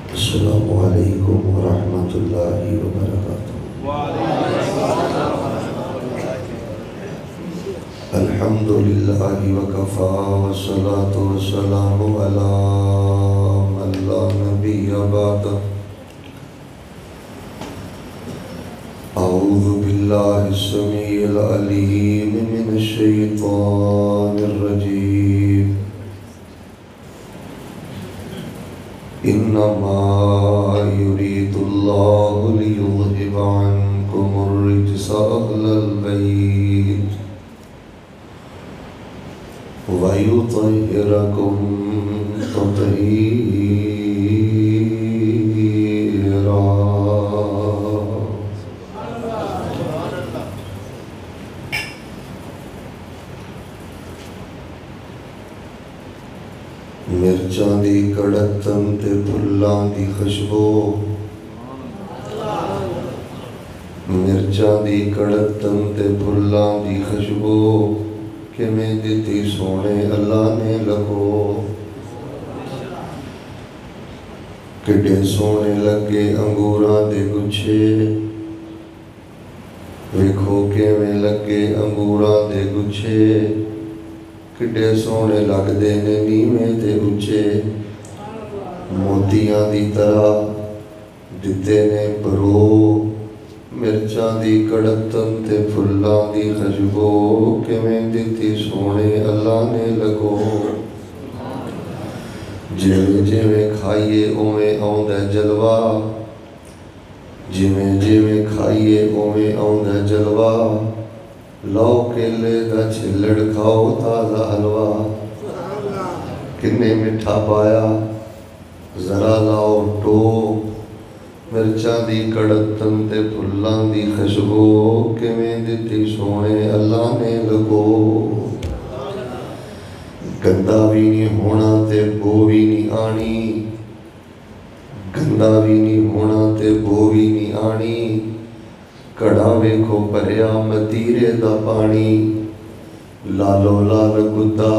अस्सलामु अलैकुम वरहमतुल्लाहि वबरकातुहू। अल्हम्दुलिल्लाहि वकफ़ा वस्सलातु वस्सलामु अला मन ला नबिय्य बअदह। अऊज़ु बिल्लाहि अस्समीइल अलीम मिनश शैतानिर रजीम। इन्नमा युरीदुल्लाहु लियुज़हिबा अन्कुमुर रिज्सा अह्लल बैत व युतहिरकुम तत्हीरा। मिर्चां दी कड़तन ते फुल्लां दी खुशबू, मिर्चां दी कड़तन ते फुल्लां दी खुशबू किवें दित्ती सोने अल्लाह ने लगो। किड्डे सोने लगे अंगूरां दे गुच्छे, वेखो किवें लगे अंगूरां दे गुच्छे। किड्डे सोने लगदे ने नीवें ते उच्चे, मोतियां दी तरह दिते ने परो। मिर्चां दी कड़तन ते फुल्लां दी खुशबू किवें दित्ती सोने अल्लाह ने लगो। जिवें जिवें खाइए उवें आउंदा जलवा, जिवें जिवें खाइए उवें आउंदा जलवा। लाओ केले दा छिल्लड़ खाओ ताज़ा हलवा, किन्ने मिठा पाया जरा लाओ टो। मिर्चां दी कड़तन ते फुल्लां दी खुशबू किवें दित्ती सोने अल्लाह ने लगो। गंदा भी नहीं होना ते बो भी नहीं आनी, गंदा भी नहीं होना ते बो भी नहीं आनी। घड़ा वेखो भरिया मतीरे दा पानी, लालो लाल गुद्दा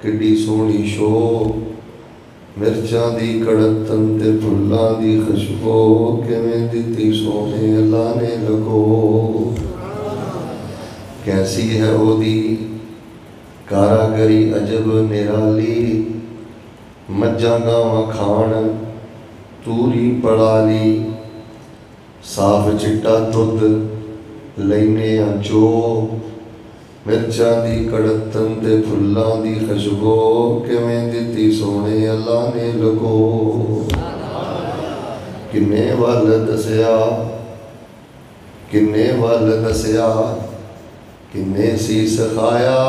किड्डी सोहनी शो। मिर्चां दी कड़तन ते फुल्लां दी खुशबू किवें दित्ती सोने अल्लाह ने लगो। कैसी है ओदी कारागरी अजब निराली, मज्जां गावां खान तूरी पड़ाली। साफ चिट्टा दुध लैने चो, मिर्चां दी कड़तन ते फुल्लां दी खुशबू किवें दित्ती सोने अल्लाह ने लगो। किन्ने वल दसिया, किन्ने वल दसिया, किन्ने सी सखाया।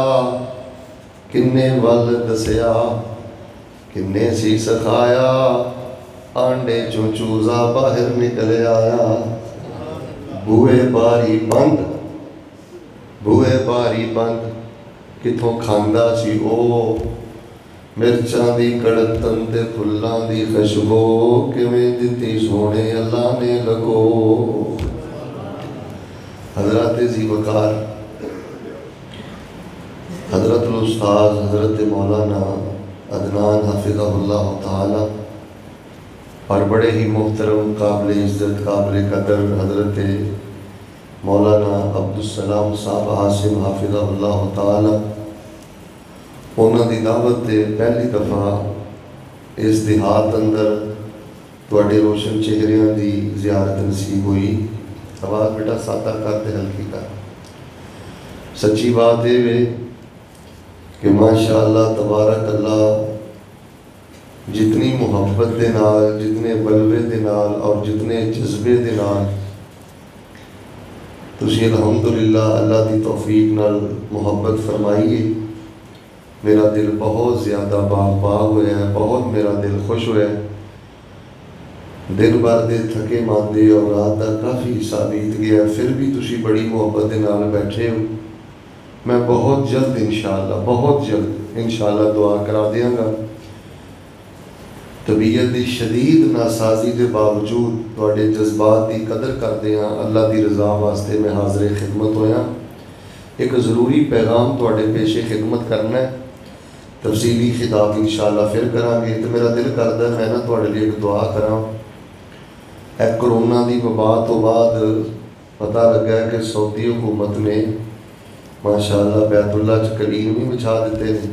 किन्ने वल दसिया, किन्ने सी सखाया। आंडे चों चूजा बाहर निकल आया। बूहे बारी बंद, बूहे बारी बंद, किथों खांदा सी ओ। मिर्चां दी कड़तन ते फुल्लां दी खुशबू किवें दित्ती सोने अल्लाह ने लगो। हज़रत ज़ीवकार हज़रतुल उस्ताद हज़रत मौलाना अदनान हफ़िज़हुल्लाह ताला और बड़े ही मोहतरम काबिल इज़्ज़त काबिल कदर हज़रत मौलाना अब्दुस्सलाम साहब हासिम हाफिज़हुल्लाह ताला, उन्हां दी दावत ते पहली दफ़ा इस देहात अंदर तुहाडे रोशन चेहरियां दी ज़ियारत नसीब हुई। आवाज़ बेटा सादा कर ते हल्की कर। सच्ची बात ये वे कि माशाअल्लाह तबारक अल्लाह, जितनी मुहब्बत दे नाल, जितने बलवे दे नाल और जितने जज्बे दे नाल तुसीं अल्हम्दुलिल्लाह अल्लाह दी तौफीक नाल मुहब्बत फरमाई है। मेरा दिल बहुत ज़्यादा बाग होया है, बहुत मेरा दिल खुश होया है। दिन भर दे थके मांदे और रात का काफ़ी हिस्सा बीत गया, फिर भी तुसीं बड़ी मुहब्बत दे नाल बैठे हो। मैं बहुत जल्द इंशाअल्लाह, बहुत जल्द इंशाअल्लाह दुआ करा देंगा। तबीयत की शदीद नासाजी के बावजूद तुहाडे जज्बात की कदर करते हैं, अल्लाह की रज़ा वास्ते मैं हाज़िर खिदमत होया। एक ज़रूरी पैगाम तुहाडे पेशे खिदमत करना है। तफसीली खिताब इंशाअल्लाह फिर करांगे। तो मेरा दिल करदा मैं ना तुहाडे लिए एक दुआ करां। कोरोना की वबा तो बाद पता लगा कि सऊदी हुकूमत ने माशाअल्लाह बैतुल्ला च कलीन भी बिछा दिते हैं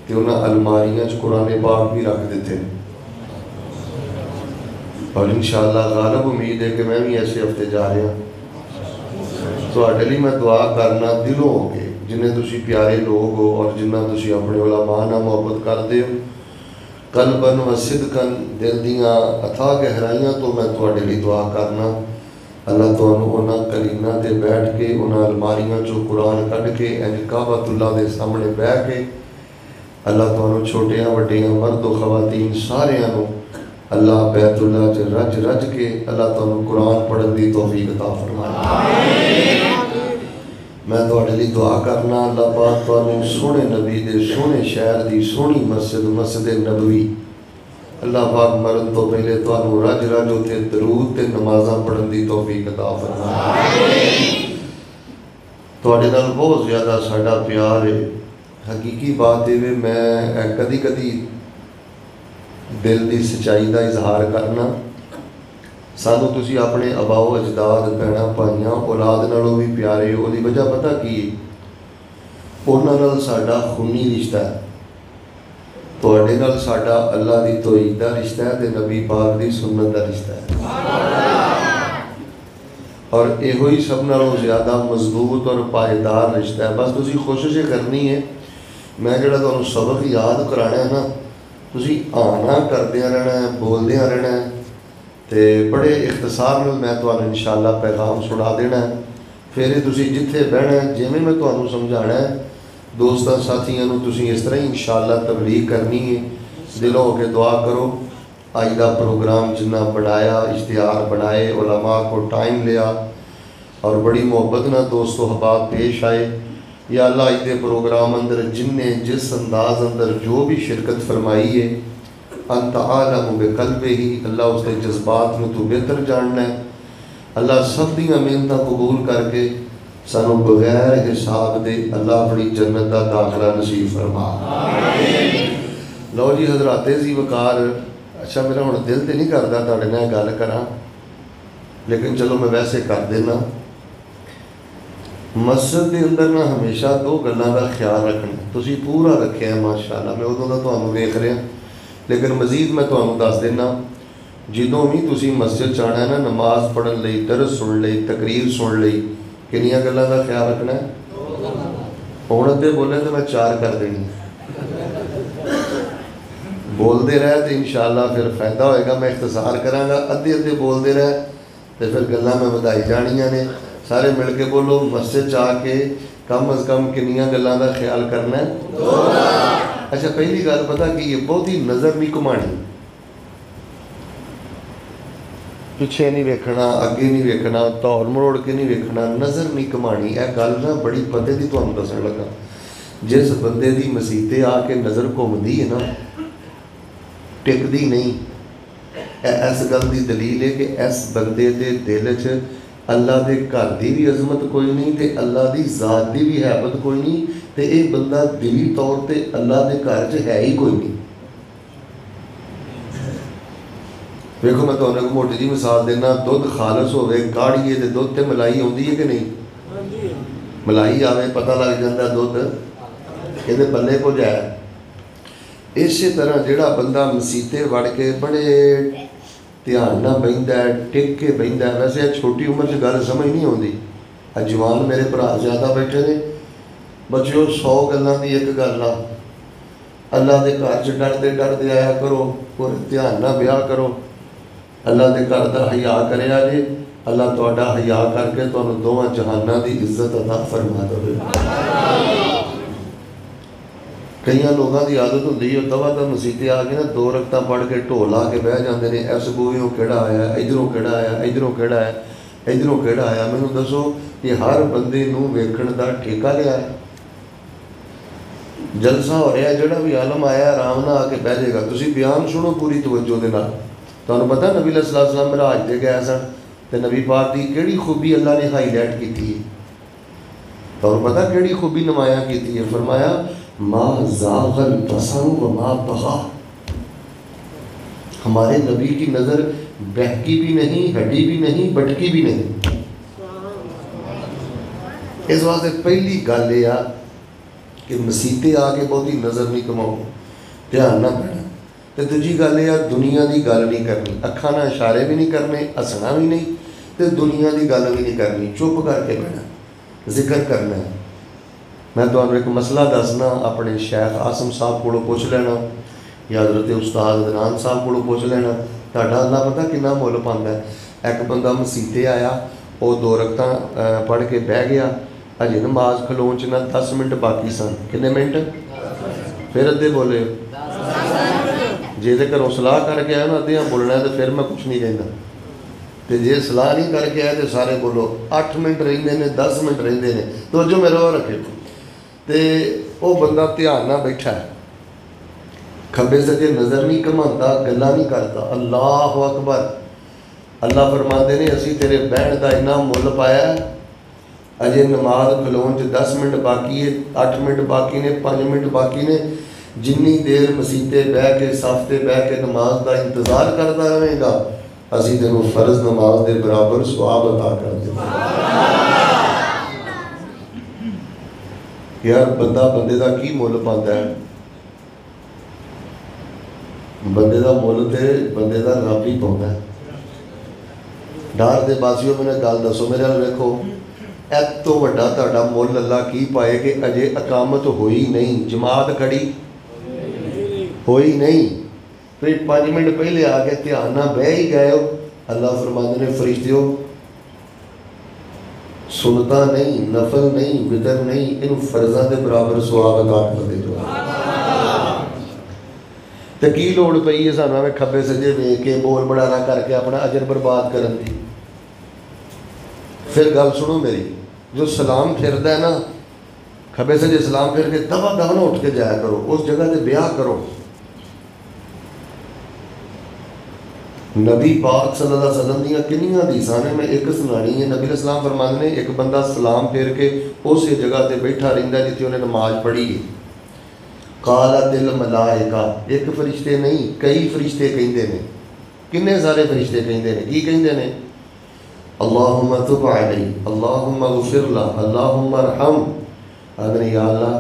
तो उन्होंने अलमारियां च कुरान पाक भी रख दिते हैं। और इंशाअल्लाह गालिब उम्मीद है कि मैं भी ऐसे हफ्ते जा रहा तुहाडे लिए मैं दुआ करना दिलों हो के जिन्हें तुसी प्यारे लोग हो और जिन्ना तुसी अपने उलमा नाल मुहब्बत करते हो कल्बन व सिदकन दिल दियां अथाह गहराइयां तो मैं तुहाडे लिए दुआ करना अल्लाह तुहानू उन्हां कलीना ते बैठ के उन्हां अलमारियां चों कुरान कढ़ के इंज काबतुल्लाह दे सामने बह के अल्लाह तुहानू छोटियां वड्डियां मर्द खवातीन सारियां नू अल्लाह बैतुल्लाह च रज रज के अल्लाह तुहानू कुरान पढ़न दी तौफीक अता फरमाए। मैं तुहाडे लिए दुआ करना अल्लाह पाक तुहानू सोहने नबी दे सोहने शहर दी सोहनी मस्जिद नबवी अल्लाह पाक मरन तो पहले तुहानू रज रज उत्थे दरूद ते नमाज़ां पढ़न दी तौफीक अता फरमाए। तुहाडे नाल बहुत ज़्यादा साडा प्यार है। हकीकी बात है मैं कदी कदी दिल की सच्चाई का इजहार करना सानू तुसी अपने अबाओ अजदाद भैणां भाइयां औलाद नालों भी प्यारे हो। उसकी वजह पता की उन्हां नाल साडा खूनी रिश्ता है तुहाडे नाल साडा अल्लाह की तौहीद का रिश्ता है ते नबी पाक की सुन्नत का रिश्ता है और इहो ही सब नालों ज़्यादा मजबूत और पायदार रिश्ता है। बस तुसी कोशिश करनी है मैं जिहड़ा तुहानू सबक याद कराना है ना तुसी आना करदियां रहना है बोलदियां रहना है तो बड़े इख्तसार नाल मैं तुहानू इंशाअल्लाह पैगाम सुना देना है। फिर तुसी जिथे बहना है जिवें मैं तुहानू समझाना है दोस्तों साथियों नू तुसी इस तरह ही इंशाअल्लाह तबलीग करनी है। दिलों हो के दुआ करो अज का प्रोग्राम जिन्ना बनाया इश्तिहार बनाए उलमा को टाइम लिया और बड़ी मुहब्बत ना दोस्तों हबाब पेश आए। या अल्लाह अज के प्रोग्राम अंदर जिन्हें जिस अंदाज अंदर जो भी शिरकत फरमाई है अंत आलम बेकल्बे ही अल्लाह उसके जज्बात में तू बेहतर जानना है। अल्लाह सब दियां मेहनतां कबूल करके सानू बगैर हिसाब दे अल्लाह अपनी जन्नत का दाखला नसीब फरमा। लो जी हजराते ज़ी वकार अच्छा मेरा हुण दिल तो नहीं करता तुहाडे नाल गल करां लेकिन चलो मैं वैसे कर देना। मस्जिद के अंदर ना हमेशा दो गल्लां का ख्याल रखना तुसी पूरा रखे है माशाअल्लाह मैं उदों दा तुहानू वेख रहा लेकिन मजीद मैं तुहानू दस देना जदों भी तुसी मस्जिद च आना है ना नमाज पढ़न लई दरस सुन लई तकरीर सुन लई किन्नियां गल्लां का ख्याल रखना है। हुण अद्धे बोले तो मैं चार कर देनी बोलते रह तो इंशाअल्लाह फिर फायदा होएगा। मैं इख्तिसार करांगा अद्धे अद्धे बोलते रह तो फिर गल्लां मैं वधाई जानियां ने। सारे मिल के बोलो मस्जिद आके कम अज़ कम किन्नियां गल्लां का ख्याल करना है। अच्छा पहली गल पता कि ये बहुत ही नज़र नहीं घुमानी पिछे नहीं वेखना अगे नहीं वेखना धौर मरोड़ के नहीं वेखना नज़र नहीं घुमानी। यह गल ना बड़ी पते की तुहानू दसन लगा जिस बंदे की मसीते आके नज़र घूमती है ना टिकती नहीं इस गल की दलील है कि इस बंदे के दिल च अल्लाह के घर की भी अजमत कोई नहीं तो अल्लाह की ज़ात की भी हैबत कोई नहीं तो ये बंदा दिली तौर पर अल्लाह के घर च है ही कोई नहीं। देखो मैं तुहानू एक मोटी जी मिसाल देना दुध खालस हो काढ़िए तो दुध ते मलाई आती है कि नहीं मलाई आवे पता लग जाता दुध ये पल्ले को जाए। इस तरह जिहड़ा बंदा मसीते वड़ के बड़े ध्यान ना बहिंदा है टिक के बहिंदा है। वैसे छोटी उम्र च गल समझ नहीं आती जवान मेरे भरा ज़्यादा बैठे ने बच्चों 100 गल्लां दी एक गल आ अल्लाह के घर च डरते डरते आया करो और ध्यान ना ब्याह करो अल्लाह के घर का हया करिया जे अल्लाह तुहाडा हया करके तुहानू दोवां जहानां दी इज्जत अता फरमा देवे। कई लोगों की आदत होंगी है दवा तो मसीते आके ना 2 रकतां पढ़ के ढोल ला के बह जाते हैं इस बूहियों केड़ा आया इधरों केड़ा आया इधरों केड़ा आया इधरों केड़ा आया। मैनू दसो कि हर बंदे नूं वेखण दा ठेका लिया है जलसा हो रहा जोड़ा भी आलम आया आराम ना आके बह जाएगा तुसी बयान सुनो पूरी तवज्जो दे नाल। तुहानू पता नबी सल्लल्लाहु अलैहि वसल्लम मिराज ते गए सन ते नबी पाक की किहड़ी खूबी अल्लाह ने हाईलाइट की है तुहानू पता किहड़ी खूबी नुमाया की है। फरमाया मा ज़ाग़ल बसर व मा तग़ा। हमारे नबी की नज़र बहकी भी नहीं, हटी भी नहीं, भटकी भी नहीं। इस वास्ते पहली गल यह आ कि मसीते आके बहुती नज़र नहीं कमाओ, ध्यान ना पैना। तो दूजी गल यह दुनिया की गल नहीं करनी, अखा ना इशारे भी नहीं करने, हसना भी नहीं, तो दुनिया की गल भी नहीं करनी, चुप करके बहना, जिक्र करना है। मैं तुहानू एक मसला दसना, अपने शेख आसम साहब को पूछ लेना या हज़रत उस्ताद अदनान साहब को पूछ लेना, तुहाडा अल्लाह पता कितना मुल पांदा है। एक बंदा मसीते आया, वो 2 रकतां पढ़ के बह गया, अजे नमाज खलोन च ना 10 मिनट बाकी सन। कितने मिनट? फिर अद्धे बोले, जे तो घरों सलाह करके आया ना अद्धियां बोलना है, तो फिर मैं कुछ नहीं कहना। तो जे सलाह नहीं करके आए तो सारे बोलो 8 मिनट रहिंदे ने, 10 मिनट रहिंदे ने। तो जो मेरे वो रखे तो वह बंदा ध्यान ना बैठा है, खब्बे सज्जे नज़र नहीं घुमाता, गल्लां नहीं करता। अल्लाह अकबर। अल्लाह फरमाते ने असी तेरे बहन का इन्ना मुल पाया, अजे नमाज खलोन च 10 मिनट बाकी है, 8 मिनट बाकी ने, 5 मिनट बाकी ने। जिन्नी देर मसीते बह के सफ ते बह के नमाज का इंतज़ार करता रहेगा, असी तेनों फर्ज नमाज के बराबर सवाब अता कर देंगे। यार बंदा बंदे का की मुल पाता है? बंदे का मुल तो बंदे का रब ही पाता है। डर के बासियों मैंने गल दसो, मेरे नाल वेखो, इस तो वड्डा तुहाडा मुल अल्लाह की पाए कि अजे अकामत होई नहीं, जमात खड़ी होई नहीं, फिर 5 मिनट पहले आके ध्यान ना बह ही गए हो। अल्लाह फरमाते ने फरिश्तियों, सुनता नहीं, नफल नहीं, वितर नहीं, इन फर्जा के बराबर सवाब अदा कर दे। तो की लोड़ पई है सानू में खब्बे सज्जे वेख के बोल बढ़ाना करके अपना अजर बर्बाद करन दी। फिर गल सुनो मेरी, जो सलाम फिरदा है ना, खब्बे सज्जे सलाम फिर के दवा दवा उठ के जाया करो, उस जगह से ब्याह करो। नबी पाक सल्लल्लाहु अलैहि वसल्लम दियां कितनियां हदीसां ने, मैं एक सुनानी है। नबी अलैहिस्सलाम फरमाते ने एक बंदा सलाम फेर के उस जगह से बैठा रहिंदा जिथे उन्हें नमाज पढ़ी है। काला दिल मलाइका, एक फरिश्ते नहीं कई फरिश्ते कहिंदे ने। किन्ने सारे फरिश्ते कहिंदे ने, की कहिंदे ने? अल्लाहुम्मा तुब अलैहि, अल्लाहुम्मा गुफिर ला, अल्लाहुम्मा अरहम। आदने या अल्लाह,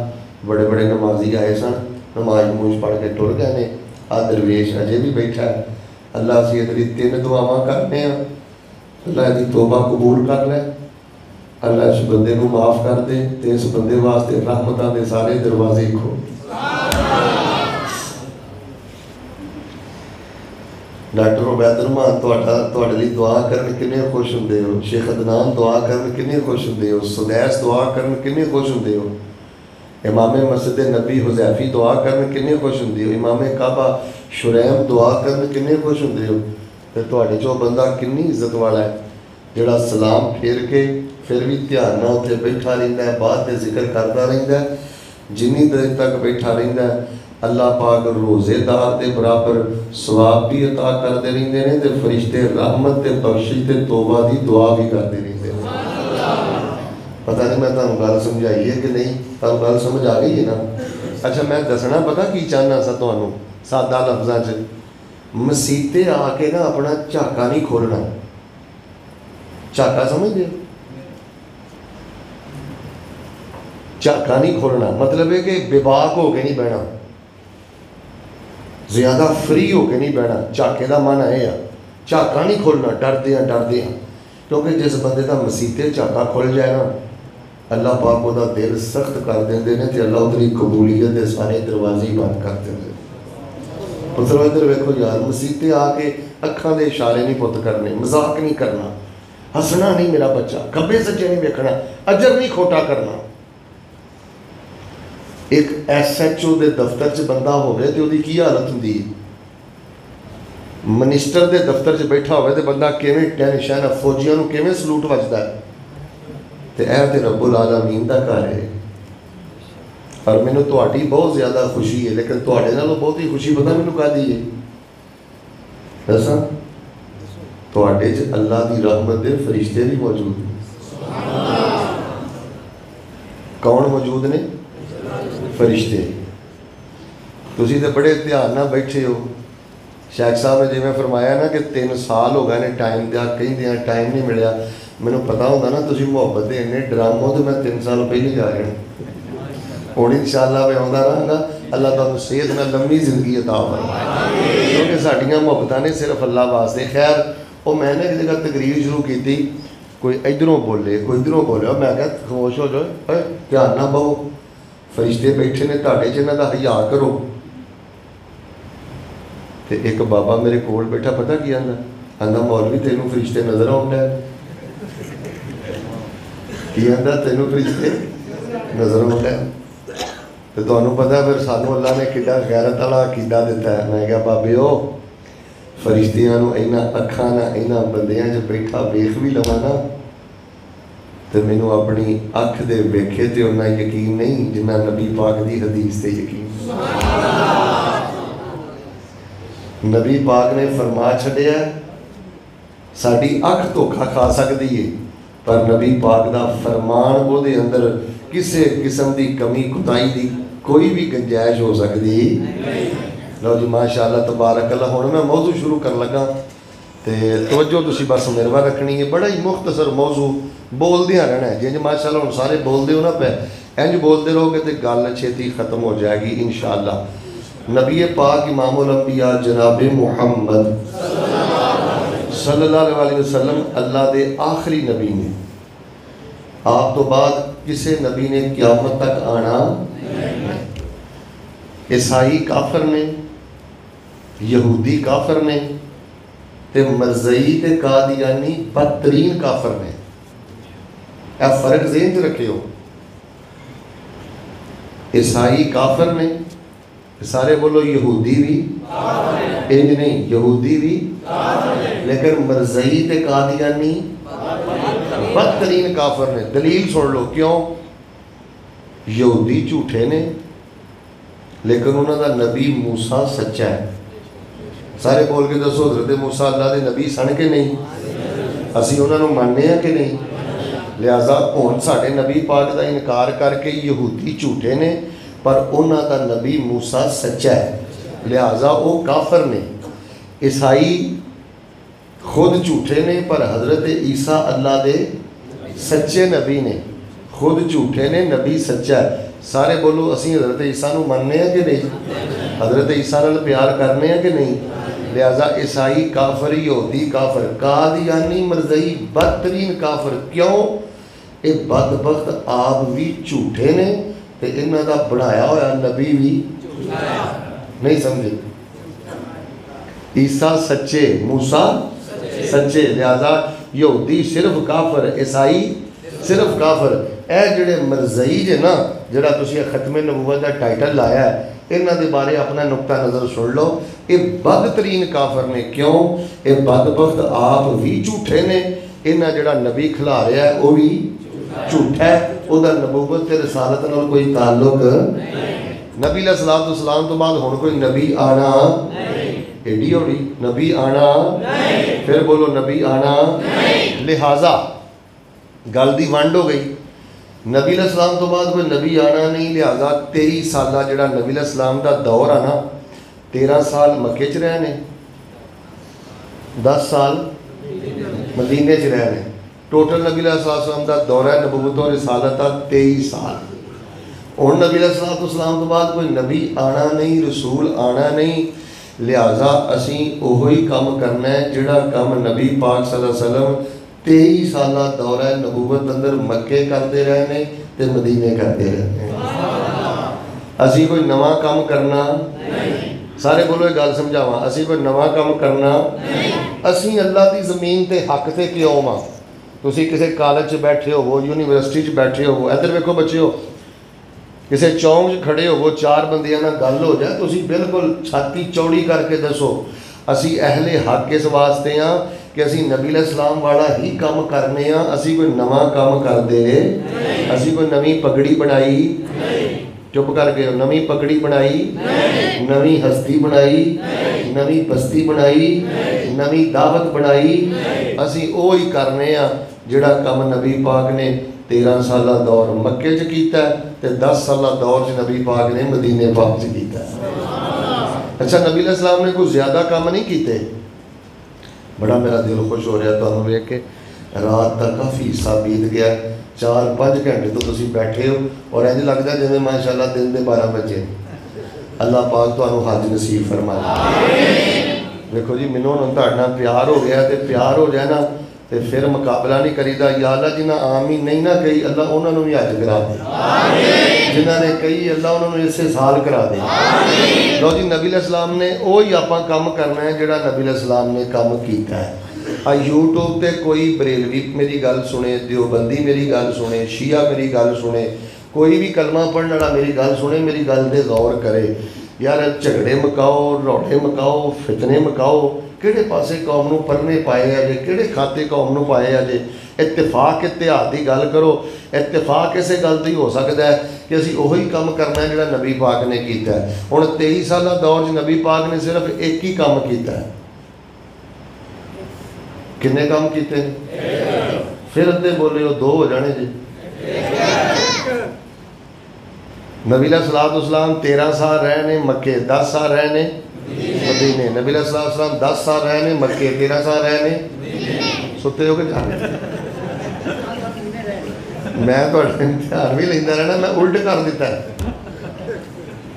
बड़े बड़े नमाजी आए सन, नमाज मूज पढ़ के टुर गए ने, आ दरवेश अजे भी बैठा है। अल्लाह से तेरी 3 दुआवां करने, अल्लाह की तौबा कबूल कर लै, अल्लाह इस बंदे को माफ़ कर दे, तो इस बंदे वास्ते रहमतां दे सारे दरवाजे खोल। डॉक्टर उबैद रहमान तुहाडे लई दुआ करन किन्ने खुश हुंदे हो, शेख अदनान दुआ करन किन्ने खुश हुंदे हो, सुदैस दुआ करन किन्ने खुश हुंदे हो, इमाम मस्जिद नबी हुज़ैफी दुआ करन किन्ने खुश हुंदे हो, इमाम काबा शुरैम दुआ करन किन्ने खुश हुंदे हो। तो तुहाडे चो बंदा किन्नी इज्जत वाला है जिहड़ा सलाम फेर के फिर भी ध्यान ना उत्थे बैठा रहिंदा है, बात ते जिक्र करता रहिंदा है। जिन्नी देर तक बैठा रहिंदा है, अल्लाह पाक रोज़ेदार के बराबर सवाब भी अता करते रहिंदे ने, ते फरिश्ते रहमत ते बख्शिश ते तौबा की दुआ भी करते रहिंदे ने। पता नहीं मैं तुहानू गल समझाई है कि नहीं, तुहानू गल समझ आ गई है ना? अच्छा मैं दसना पता की चाहना सा तुहानू सादा लफ्ज़ां च, मसीते आके ना अपना झाका नहीं खोलना। झाका समझदे हो? झाका नहीं खोलना मतलब है कि बेबाक हो के नहीं बहना, ज़्यादा फ्री हो के नहीं बहना। झाके का मन है झाका नहीं खोलना, डरते हैं, क्योंकि जिस बंदे का मसीते झाका खुल जाए ना, अल्लाह पाक उसका दिल सख्त कर देंगे ने, तो अल्लाह उधरी कबूलीयत के सारे दरवाजे ही बंद कर देंगे। पुत्रो इधर वेखो यार, मसीते आके अखां दे इशारे नहीं पुत करने, मजाक नहीं करना, हसना नहीं मेरा बच्चा, खब्बे सज्जे नहीं वेखना, अजर नहीं खोटा करना। एक SHO के दफ्तर च बंदा होवे तो उसकी की हालत होंदी है, मिनिस्टर के दफ्तर च बैठा होवे तो बंदा किवें टेंशन, फौजियों को किवें सलूट वजदा है। तो यह तो रब्बुल आलमीन का घर है। और मैनू तुहाडी बहुत ज़्यादा खुशी है, लेकिन तुहाडे नालों बहुत ही खुशी पता मैनू काहदी है दसां? तुहाडे च अल्लाह की रहमत दे फरिश्ते भी मौजूद हैं। कौन मौजूद ने? फरिश्ते। तुसी तो बड़े ध्यान नाल बैठे हो। शेख साहब ने जिवें फरमाया ना कि 3 साल हो गए ने टाइम दिया, कहीं टाइम नहीं मिलिया। मैनूं पता होंदा ना तुसी मुहब्बत दे इन्ने ड्रामों तो मैं 3 साल पहले जा रहे हुण इंशाअल्लाह मैं आउंदा रहांगा। अल्लाह तुहानूं सेहत नाल लंबी जिंदगी अता फरमाए, क्योंकि साडियां मुहब्बतां ने सिर्फ अल्लाह वास्ते। खैर वो मैंने एक जगह तकरीर शुरू की, कोई इधरों बोले कोई इधरों बोले, मैं क्या खामोश हो जाओ, ध्यान ना बहो, फरिश्ते बैठे ने तुहाडे च, इन्हां दा हया करो। तो एक बाबा मेरे कोल बैठा, पता की आंदा, आंदा मौलवी तेनों फरिश्ते नज़र आउंदे की आंदा, तेनों फरिश्ते नज़र आउंदे। तो तुहानूं पता फिर सानूं अल्लाह ने किड्डा गैरत वाला अकीदा दिता है। मैं क्या बाबे ओ फरिश्तियां नूं इन्हां अखां नाल इन्हां बंदियां च बैठा वेख भी लवां ना, तो मैनूं अपनी अख दे वेखे ते उन्ना यकीन नहीं जिन्ना नबी पाक दी हदीस ते यकीन। नबी पाक ने फरमा छड्डिया, साडी अख धोखा खा सकती है, पर नबी पाक दा फरमान उहदे अंदर किसी किस्म की कमी कुताही की कोई भी गुंजाइश हो सकती। लो जी माशाअल्लाह तबारकल्लाह। हुण मैं मौजू शुरू कर लगा, तो तवज्जो तुसी बस मेरे वाल रखनी है। बड़ा ही मुख्तसर मौजू, बोलदियां रहना है जिंज माशाअल्लाह हुण सारे बोलते हो ना पे, इंज बोलते रहोगे तो गल छेती ख़त्म हो जाएगी इंशाअल्लाह। नबी पाक इमामुल अंबिया जनाब मुहम्मद सल्लल्लाहु अलैहि वसल्लम अल्लाह के आखिरी नबी ने। आप तो बाद किसी नबी ने क़यामत तक आना। ईसाई काफर ने, यहूदी काफर ने, ते मरज़ई ते कादियानी बदतरीन काफर ने। यह फर्क ज़हन च रखियो। ईसाई काफर ने, सारे बोलो यहूदी भी इंज नहीं, यहूदी भी, लेकिन मरज़ई ते कादियानी बदतरीन काफर ने। दलील सुन लो क्यों। यहूदी झूठे ने, लेकिन उन्होंने नबी मूसा सच्चा है। सारे बोल के दसो हज़रत मूसा अल्लाह के नबी सन के नहीं, असी उन्होंने मानने हैं कि नहीं। लिहाजा हुण साडे नबी पाक का इनकार करके यहूदी झूठे ने, पर उन्हों का नबी मूसा सच्चा है, लिहाजा वो काफर ने। ईसाई खुद झूठे ने, पर हज़रत ईसा अल्लाह के सच्चे नबी ने। खुद झूठे ने, नबी सच्चा है। सारे बोलो असी हज़रत ईसा नूं मनने हैं कि नहीं, हज़रत ईसा नाल प्यार करने हैं कि नहीं। लिहाजा ईसाई काफर, यहूदी काफर, कादियानी मरज़ई बदतरीन काफर। क्यों? ये बदबख्त आप भी झूठे ने, तो इन्हां दा बनाया होया नबी भी नहीं समझे। ईसा सच्चे, मूसा सच्चे, लिहाजा यहूदी सिर्फ काफर, ईसाई सिर्फ काफर। ए जिहड़े मरज़ई जे ना, जिहड़ा तुसीं खत्मे नबूवत का टाइटल लाया है, इन्हां दे बारे अपना नुक्ता नज़र सुन लो। ये बदतरीन काफर ने। क्यों? ये बदबख्त आप भी झूठे ने, इन्हां जिहड़ा नबी खिला रहा है वो भी झूठा है। उहदा नबूवत ते रिसालत नाल कोई ताल्लुक नहीं। नबी अलैहिस्सलाम तो बाद हुण कोई नबी आना, एडी होड़ी नबी आना, फिर बोलो नबी आना। लिहाजा गल दी वंड हो गई। नबी अलैहिस्सलाम तो बाद कोई नबी आना नहीं। लिहाजा 23 साल जिहड़ा नबी अलैहिस्सलाम का दौर है ना, 13 साल मक्के च रहे ने, 10 साल मदीने च रहे ने। टोटल नबी अलैहिस्सलाम का दौरा नबूवत और रिसालत का 23 साल। हुण नबी अलैहिस्सलाम तो बाद कोई नबी आना नहीं, रसूल आना नहीं। लिहाजा असी उही काम करना है जिहड़ा काम नबी पाक सल्लल्लाहु अलैहि वसल्लम 23 साल दौरा नबूवत अंदर मक्के करते रहे ने ते मदीने करते रहे हैं। असी कोई नवा काम करना नहीं। सारे बोलो एक गल समझावा, असी कोई नवा काम करना नहीं। असी अल्लाह की ज़मीन ते हक ते क्यों वा। तुसी किसी कॉलेज बैठे हो, यूनीवर्सिटी बैठे हो, इधर वेखो बच्चे हो, किसी चौंक खड़े हो, 4 बंदियां नाल गल हो जाए, तुसी बिल्कुल छाती चौड़ी करके दसो असी अहले हक इस वास्ते हाँ कि असी नबी अलैहिस्सलाम वाला ही काम करने हाँ। असी कोई नवा काम करते, असी कोई नवी पगड़ी बनाई, चुप करके, नवी पगड़ी बनाई, नवी हस्ती बनाई, नवी बस्ती बनाई, नवी दावत बनाई। असी वो ही करने हाँ जिहड़ा काम नबी पाक ने 13 साल दौर मक्के च कीता। तो 10 साल दौर च नबी पाक ने मदीने पाक च कीता। अच्छा, नबी अलैहिस्सलाम ने कोई ज़्यादा काम नहीं किए। बड़ा मेरा दिल खुश हो रहा तुहानूं वेख के। रात का काफ़ी हिस्सा बीत गया, 4-5 घंटे तो तुसीं बैठे हो और इंज लगता जिवें माशाअल्लाह दिन के 12 बजे। अल्लाह पाक तुहानूं हज नसीब फरमाए। देखो जी, मैनूं हुण तुहाडे नाल प्यार हो गया, तो प्यार हो जाए ना तो फिर मुकाबला नहीं करीदा। या अल्लाह जिन्हें आमीन नहीं ना कही, अल्लाह उन्होंने भी हज करा दे। जिन्होंने कही, अल्लाह उन्होंने इसे साल करा दे। लो जी, नबी अलैहिस्सलाम ने वही आपां काम करना है जिहड़ा नबी अलैहिस्सलाम ने काम किया है। यूट्यूब पर कोई बरेलवी मेरी गल सुने, देवबंदी मेरी गल सुने, शिया मेरी गल सुने, कोई भी कलमा पढ़ने वाला मेरी गल सुने, मेरी गल पर गौर करे। यार झगड़े मुकाओ, रौड़े मुकाओ, फितने मुकाओ, किहड़े पासे कौम नूं परने पाए अजे, किहड़े खाते कौम नूं पाए अजे। इत्तेफाक इतिहाद की गल करो। इत्तेफाक इस गल तो ही हो सकता है कि असीं उही काम करना है जिहड़ा नबी पाक ने कीता है। हुण 23 साल दौर च नबी पाक ने सिर्फ एक ही काम कीता है। किन्ने काम कीते? फिर अद्धे बोले वो 2 हो जाने जी। नबी अलैहिस्सलाम 13 साल रहे ने मक्के, 10 साल रहे ने मदीने। नबी अलैहिस्सलाम 10 साल रहे ने मक्के, 13 साल रहे ने। सुते हो के जाने मैं थोड़े ध्यान भी लेंदा रहना, मैं उल्ट कर दिता है।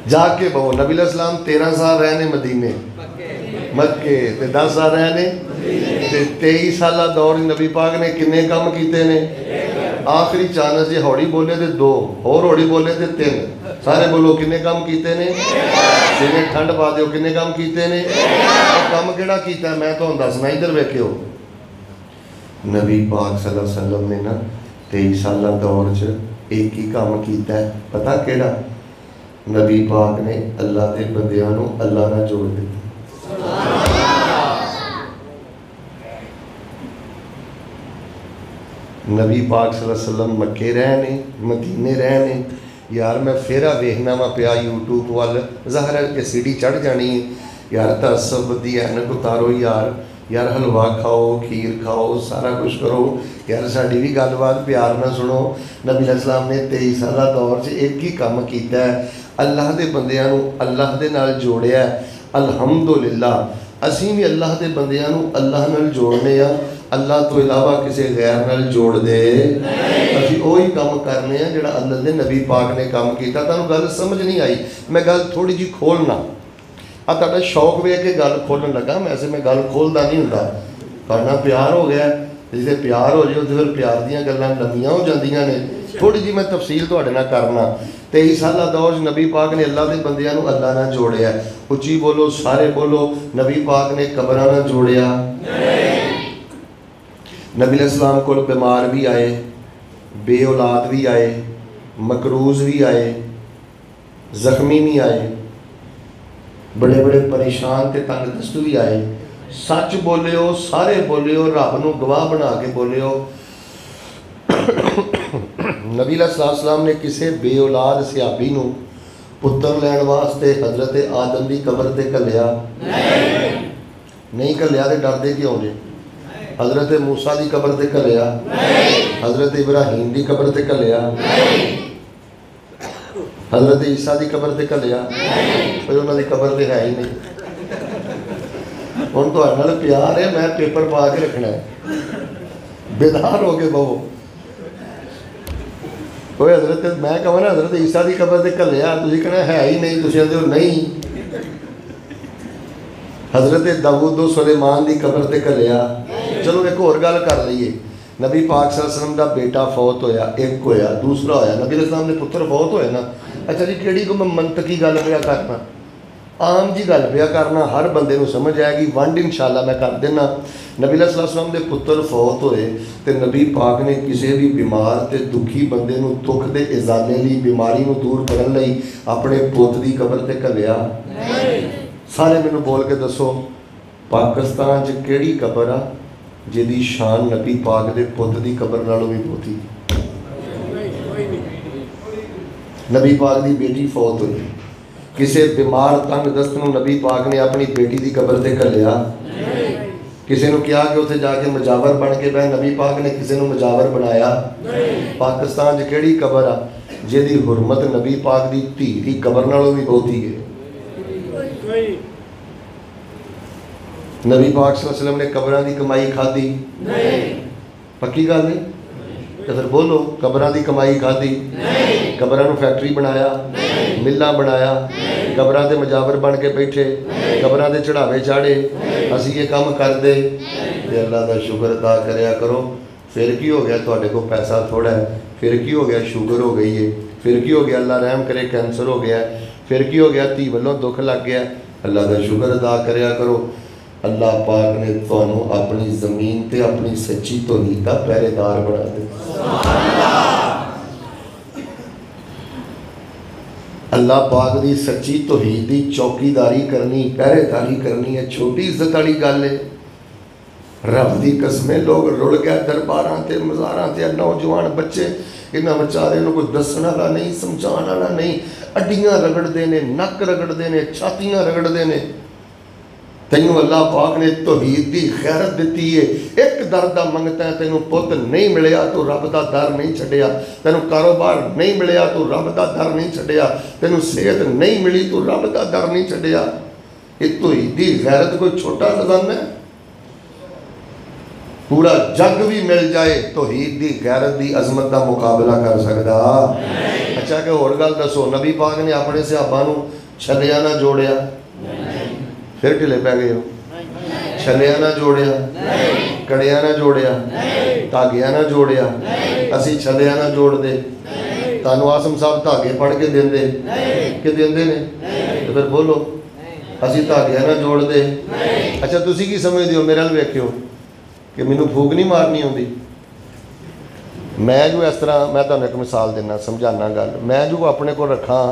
जाके बहु नबी अलैहिस्सलाम 13 साल रहे ने मदीने मक्के, ते 10 साल रहे ने, ते 23 साल दौर नबी पाक ने किन्ने काम कीते ने? आखिरी चानस जे हौड़ी बोले तो 2 और हौड़ी बोले तो 3। सारे बोलो किन्ने काम कीते ने? जिन्हें ठंड पा दो किन्ने काम कीते ने? काम किहड़ा कीता मैं तुहानूं दसना। इधर वेखियो, नबी पाक सल्लल्लाहु अलैहि वसल्लम ने ना 23 साल दौर च एक ही काम कीता है। पता किहड़ा? नबी पाक ने अल्लाह के बंदियां नूं अल्लाह नाल जोड़ दिता। नबी पाक सल्लल्लाहु अलैहि वसल्लम मक्के रहे ने, मदीने रहे ने। यार मैं फेरा वेखना वा पिया यूट्यूब वाल, ज़ाहिर है कि सीढ़ी चढ़ जानी है। यार तअस्सुब दी ऐनक उतारो यार हलवा खाओ, खीर खाओ, सारा कुछ करो। यार साड़ी भी गलबात प्यार ना सुनो। नबी अलैहिस्सलाम ने 23 साल दौर च एक ही काम किया है, अल्लाह के बंदियां नूं अल्लाह दे नाल जोड़िया। अल्हम्दुलिल्लाह असीं भी अल्लाह के बंदियां नूं अल्लाह नाल जोड़ने आ। अल्लाह तो इलावा किसी गैर नाल जोड़ दे असीं वही काम करने आ जिहड़ा अल्लाह के नबी पाक ने काम किया। तुहानूं गल समझ नहीं आई, मैं गल थोड़ी जी खोलना। आ तुहाडा शौक वेख के गल खोलन लगा, वैसे मैं गल खोलदा नहीं हुंदा। तुहाडा प्यार हो गया, जिसे प्यार हो जाए तो फिर प्यार दीयां गल्लां लंबियां हो जांदियां ने। थोड़ी जी मैं तफसील तुहाडे नाल करना। 23 साल दौर नबी पाक ने अल्लाह के बंदियां नूं अल्लाह नाल जोड़िया। उच्ची बोलो, सारे बोलो, नबी पाक ने कबरां नाल जोड़िया। नबी अलैहिस्सलाम कोल बीमार भी आए, बे औलाद भी आए, मकरूज़ भी आए, जख्मी भी आए, बड़े बड़े परेशान ते तंगदस्त भी आए। सच बोलियो, सारे बोलियो, रब नूं गवाह बना के बोलियो। नबी अलैहिस्सलाम ने किसी बे औलाद सहाबी नूं पुत्र लैण वास्ते हज़रत आदम की कबर ते घल्लिया नहीं? घल्लिया तो डरदे क्यों जे? हज़रत मूसा की कबर ते घल्लिया, हज़रत इब्राहीम की कबर ते घल्लिया, हज़रत ईसा की कबर ते घल्लिया? पर उन्होंने कबर तो है ही नहीं। हुण तुहाडे नाल प्यार है, मैं पेपर पा के रखना है, बेदार हो के बहो। कोई हज़रत मैं कहां ना हज़रत ईसा की कबर ते घल्लिया, तुसीं कहना है ही नहीं, तुसीं आखदे हो नहीं। हज़रत दाऊद सुलेमान की कबर ते घल्लिया। चलो एक होर गल कर लईए। नबी पाक सल्लल्लाहु अलैहि वसल्लम का बेटा फौत होया, एक होया, दूसरा होया। नबी अलैहिस्सलाम ने पुत्र फौत होए ना। अच्छा जी, किहड़ी कोई मंतकी गल पिया करना, आम जी गल पिया करना, हर बंदे नूं समझ आएगी। वंड इंशाअल्लाह मैं कर देना। नबी अलैहिस्सलाम के पुत्र फौत होए तो नबी पाक ने किसी भी बीमार ते दुखी बंदे नूं दुख दे इजाले लई, बीमारी नूं दूर करन लई अपने पुत की कबर ते घल्लिया? सारे मैनू बोल के दसो, पाकिस्तान च किहड़ी कबर आ जिहदी शान नबी पाक दे पुत की कबर नालों भी बहुती? नबी पाक की बेटी फौत हुई, किसी बीमार तंगदस्त नूं नबी पाक ने अपनी बेटी की कबर ते घल्लिया? किसी ने कहा कि उत्थे जाके मुजावर बन के बह, नबी पाक ने किसी ने मुजावर बनाया? पाकिस्तान च किहड़ी कबर आ? जिहदी हुरमत नबी पाक दी धी दी कबर नालों भी बहुती है। नबी पाक सल्लल्लाहु अलैहि वसल्लम ने कबरां दी कमाई खाधी? पक्की गल नहीं? तो फिर बोलो, कबरां दी कमाई खाधी? कबरां नूं फैक्ट्री बनाया, मिल्लां बनाया, कबरां ते मजावर बन के बैठे, कबरां ते चढ़ावे चाढ़े, असीं ये काम करदे ते अल्लाह दा शुक्र अदा करया करो। फिर की हो गया, तुहाडे कोल पैसा थोड़ा है, फिर की हो गया, शुगर हो गई है, फिर की हो गया, अल्लाह रहम करे कैंसर हो गया, फिर की हो गया, धी वल्लों दुख लग गया, अल्लाह दा शुक्र अदा करया करो। अल्लाह पाक ने तुहानू अपनी ज़मीन ते अपनी सच्ची तौहीद दा पहरेदार बना दिता। अल्लाह पाक दी सच्ची तौहीद दी चौकीदारी करनी, पहरेदारी करनी है छोटी इज्जत वाली गल है। रब दी कसमें लोग रुल गए दरबारां ते मज़ारां ते, नौजवान बच्चे इन्हां बेचारे कोई दस्सण वाला नहीं, समझाने वाला नहीं, अड्डियां रगड़ते ने, नक रगड़ते ने, छातियां रगड़ते ने। तैनू अल्लाह पाक ने तौहीद दी खैरत दी है। एक दर दा मंगता है, तेनू पुत नहीं मिलिया तो रब दा दर नहीं छड्डिया, तेनू कारोबार नहीं मिलिया तो रब दा दर नहीं छड्डिया, तेनू सेहत नहीं मिली तो रब दा दर नहीं छड्डिया। ये तौहीद दी गैरत कोई छोटा खजाना है? पूरा जग भी मिल जाए तौहीद दी गैरत दी अजमत का मुकाबला कर सकता। अच्छा कि होर गल दसो, नबी पाक ने अपने सहाबा नूं छलिया ना जोड़िया? फिर ढिले पै गए हो। छलिया ना जोड़िया, कड़िया ना जोड़िया, धागिया ना जोड़िया। असी छलिया ना जोड़ते, तानू आसम साहब धागे पढ़ के देंदे कि देंदे ने? तो फिर बोलो, असी धागिया ना जोड़ते। अच्छा तुसी की समझते हो? मेरे वाल वेखियो कि मैनू फूक नहीं मारनी आती। मैं जो इस तरह, मैं तुहानू एक मिसाल देना, समझाना गल। मैं जो अपने को रखा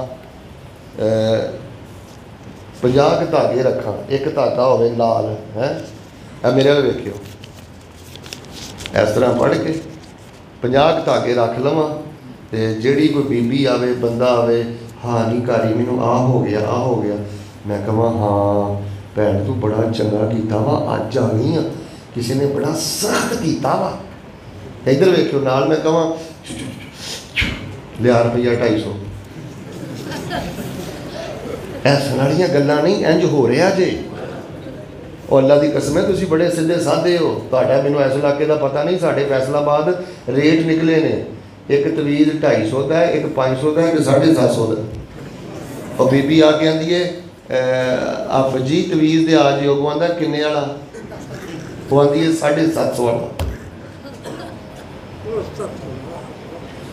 50 धागे रखा, एक धागा हो लाल है, मेरे वाल वेखियो, इस तरह पढ़ के 50 धागे रख लवां ते जिहड़ी कोई बीबी आवे, बंदा आवे, हाँ नहीं कारी मैनू आ हो गया, आ हो गया, मैं कहां हाँ भैन तू बड़ा चंगा कीता वा, अज आ गई हाँ, किसी ने बड़ा सख्त किया वा। इधर वेखियो, नाल मैं कहां लिया रुपया 250, ऐसा वाली गल्लां नहीं, इंज हो रहा जे। और अल्लाह की कसम है, तुसीं बड़े सीधे साधे हो, तुहाडा मैनूं इस इलाके का पता नहीं, साढ़े फैसलाबाद रेट निकले ने, एक तवीज़ 250 का है, एक 500 का है, एक 750 का। और बीबी आके आंदी है आप जी तवीज़ दे आ जियो, आंदा किन्ने वाला? वो आंदी है 750 वाला।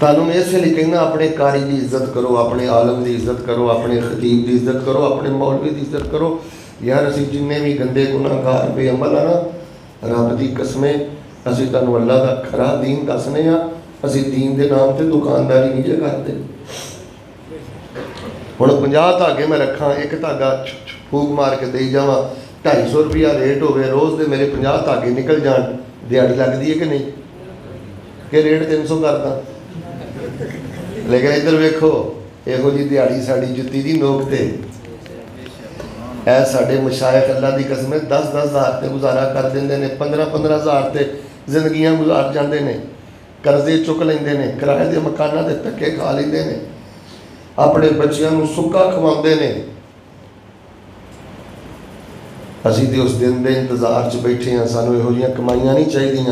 तानू मैं इसलिए कहना, अपने कारी की इज्जत करो, अपने आलम की इज्जत करो, अपने खतीब की इज्जत करो, अपने मौलवी की इज्जत करो। यार असी जिन्ने भी गंदे गुनाहगार बेअमल है ना, रब की कसमें असी तुहानू अल्लाह का खरा दीन दसने हाँ। असी दीन के नाम पर दुकानदारी नहीं जे करते। हुण 50 धागे मैं रखा, एक धागा फूक मार के दे जावां, 250 रुपया रेट हो, रोज़ के मेरे 50 धागे निकल जान, दिहाड़ी लगती है कि नहीं? कि रेट 300 करदा? लेकिन इधर वेखो, यहो जी दिहाड़ी साड़ी जुत्ती दी नोक ते साढ़े मशाइख अल्लाह की कसम 10-10 हज़ार ते गुजारा कर देंदे ने, 15-15 हज़ार ते जिंदगियां गुजार जाते हैं, कर्जे चुक लेंदे ने, किराए के मकानों के धक्के खा लेंदे ने, अपने बच्चों को सुक्का खवाते हैं। असी तो उस दिन के इंतजार च बैठे हाँ, सानू इहो जिहियां कमाइयां नहीं चाहिए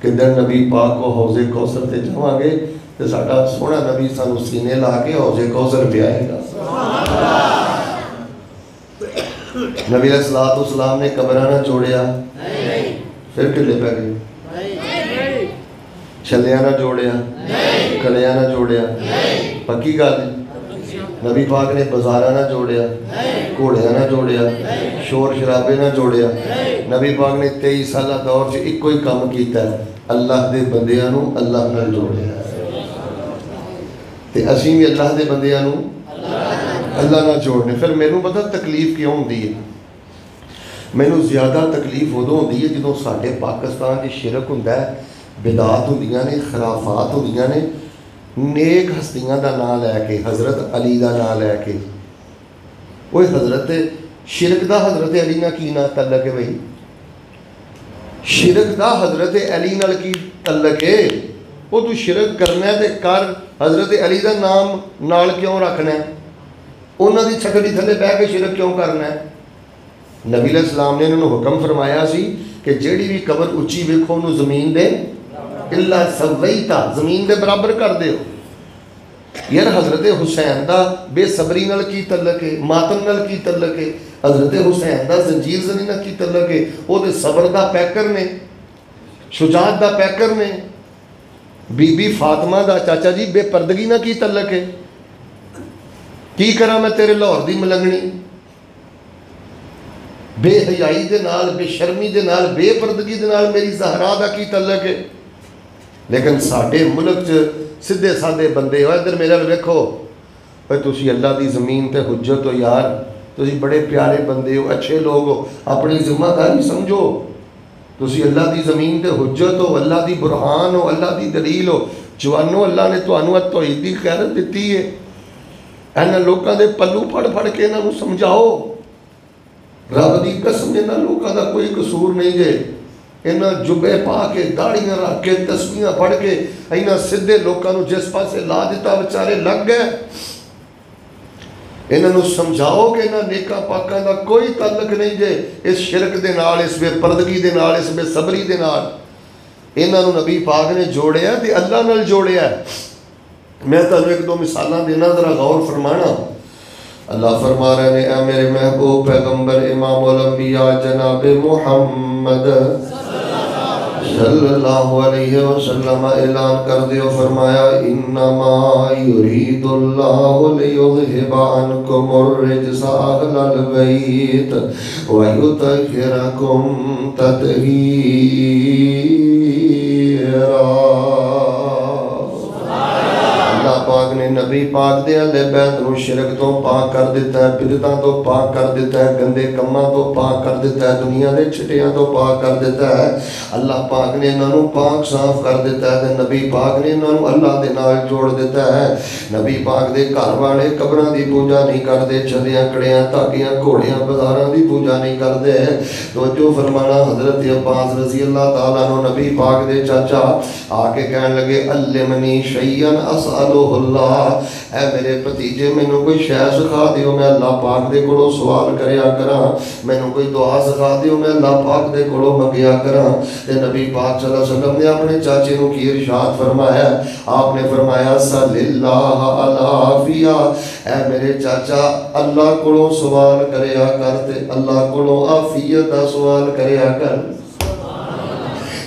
कि दिन नबी पाक को हौजे कौसर ते जावांगे तो साडा सोहना नबी सानू सीने ला के हौजे कौसर पियाएगा। नबी अलैहिस्सलाम ने कबरां ना जोड़िया, फिर ढिले पै गए। छलिया ना जोड़िया, कलिया ना जोड़िया, पक्की गल। नबी पाक ने बाजारा ना जोड़िया, घोड़िया ना जोड़िया, शोर शराबे ना जोड़िया। नबी पाक ने 23 साल दौर च इको ही काम किया, अल्लाह के बंदियां नूं अल्लाह नाल जोड़िया। ते असीं भी अल्लाह के बंदियां नूं अल्लाह नाल जोड़ने। फिर मैनूं पता तकलीफ क्यों होंदी है? मैनूं ज़्यादा तकलीफ उदों होंदी है जदों साडे पाकिस्तान च शिरक हुंदा है, बिदात हुंदियां ने, खराफात हुंदियां ने, नेक हस्तियां का नाम लैके, हज़रत अली का नाम लैके। वो हज़रत शिरक का हज़रत अली ना की ना तल्लक है भाई? शिरक का हज़रत अली नाल की तल्लक है? वो तू शिरक करना है तो कर, हज़रत अली का नाम नाल क्यों रखना है, उन्होंने छकड़ी थले बह के शिरक क्यों करना है। नबी अलैहिस्सलाम ने उन्होंने हुक्म फरमाया सी कि जिहड़ी भी कबर उच्ची वेखो उन्होंने जमीन दे इल्ला सवैता, जमीन दे बराबर कर दो। यार हज़रत हुसैन का बेसबरी नाल की तलक है, मातम नाल की तलक है, हज़रत हुसैन का जंजीर जनी नाल की तलक है, वो तो सबर का पैकर ने, शुजात का पैकर ने। बीबी फातिमा का चाचा जी बेपर्दगी ना की तलक है, की करा मैं तेरे लाहौर की मलंगनी, बेहयाई दे नाल, बेशर्मी दे नाल, बेपर्दगी दे नाल मेरी ज़हरा दा की तलक है। लेकिन साडे मुल्क च सीधे साधे बंदे हो, इधर मेरे वेखो भाई, तुसी अल्लाह की ज़मीन ते हुज्जत हो यार, तुसी बड़े प्यारे बंदे हो, अच्छे लोग हो, अपनी जिम्मेदारी समझो। तुसी अल्लाह की ज़मीन ते हुज्जत हो, अल्लाह की बुरहान हो, अल्लाह की दलील हो। जवानों, अल्लाह ने तुहानू तौहीद दी खैरत दिती है, इन्हां लोगों के पल्लू फड़ फड़ के इन्हों समझाओ। रब की कसम, इन्होंने लोगों का कोई कसूर नहीं जे। इन्हों जुबे पा के, दाड़ियां रख के, तस्वीर पढ़ के इन्होंने सीधे लोगों को जिस पासे ला दिता, बेचारे लग गए। इन्हों समझाओ कि इन्होंने नेका पाकों का कोई तल्लक नहीं जे इस शिरक के नाल, इस बेपर्दगी के नाल, इस बेसबरी के नाल। इन्हों नबी पाक ने जोड़िया तो अल्लाह नाल जोड़िया। मैं तुहानू एक दो मिसालां देना, जरा गौर फरमाना। अल्लाह फरमा रहे ने, ऐ मेरे महबूब पैगंबर इमामुल अंबिया जनाब मुहम्मद सल्लल्लाहु अलैहि वसल्लम ऐलान कर दियो, फरमाया इन्नमा युरीदुल्लाहु लियुज़हिबा अन्कुमुर रिज्सा अहलल बैत व युतहिरकुम तत्हीरा। पाक ने नबी पाक दे अहले बैत नूं शिरक तो पाक कर दिता है, बिदअतां तो पाक कर दिता है, गंदे कम्मां तो पाक कर दिता है, दुनिया के छिटियां तो पाक कर दिता है। अल्लाह पाक ने इन्हों पाक साफ कर दिता है, तो नबी पाक ने इन्हों अल्लाह के नाल जोड़ दिता है। नबी पाक दे घर वाले कब्रां की पूजा नहीं करते, छलियां कड़ियां धागियां घोड़ियां बाजारां की पूजा नहीं करते। तो जो फरमाना हज़रत अब्बास रज़ी अल्लाह तआला अन्हु नबी पाक दे चाचा आके कहन लगे, अल्लिमनी शैयन असअलुहु अल्लाह, ऐ मेरे भतीजे मैनू कोई शै सिखा दियो, मैं अल्लाह पाक दे कोलों सवाल करया करा, मैनू कोई दुआ सिखा दियो, मैं अल्लाह पाक दे कोलों मंगिया करा। ते नबी पाक सल्लल्लाहु अलैहि वसल्लम ने अपने चाचे नू की इरशाद फरमाया, आपने फरमाया सल्लल्लाहु अलैहि, ऐ मेरे चाचा अल्लाह कोलों सवाल करया कर, ते अल्लाह कोलों आफियत दा सवाल करया कर।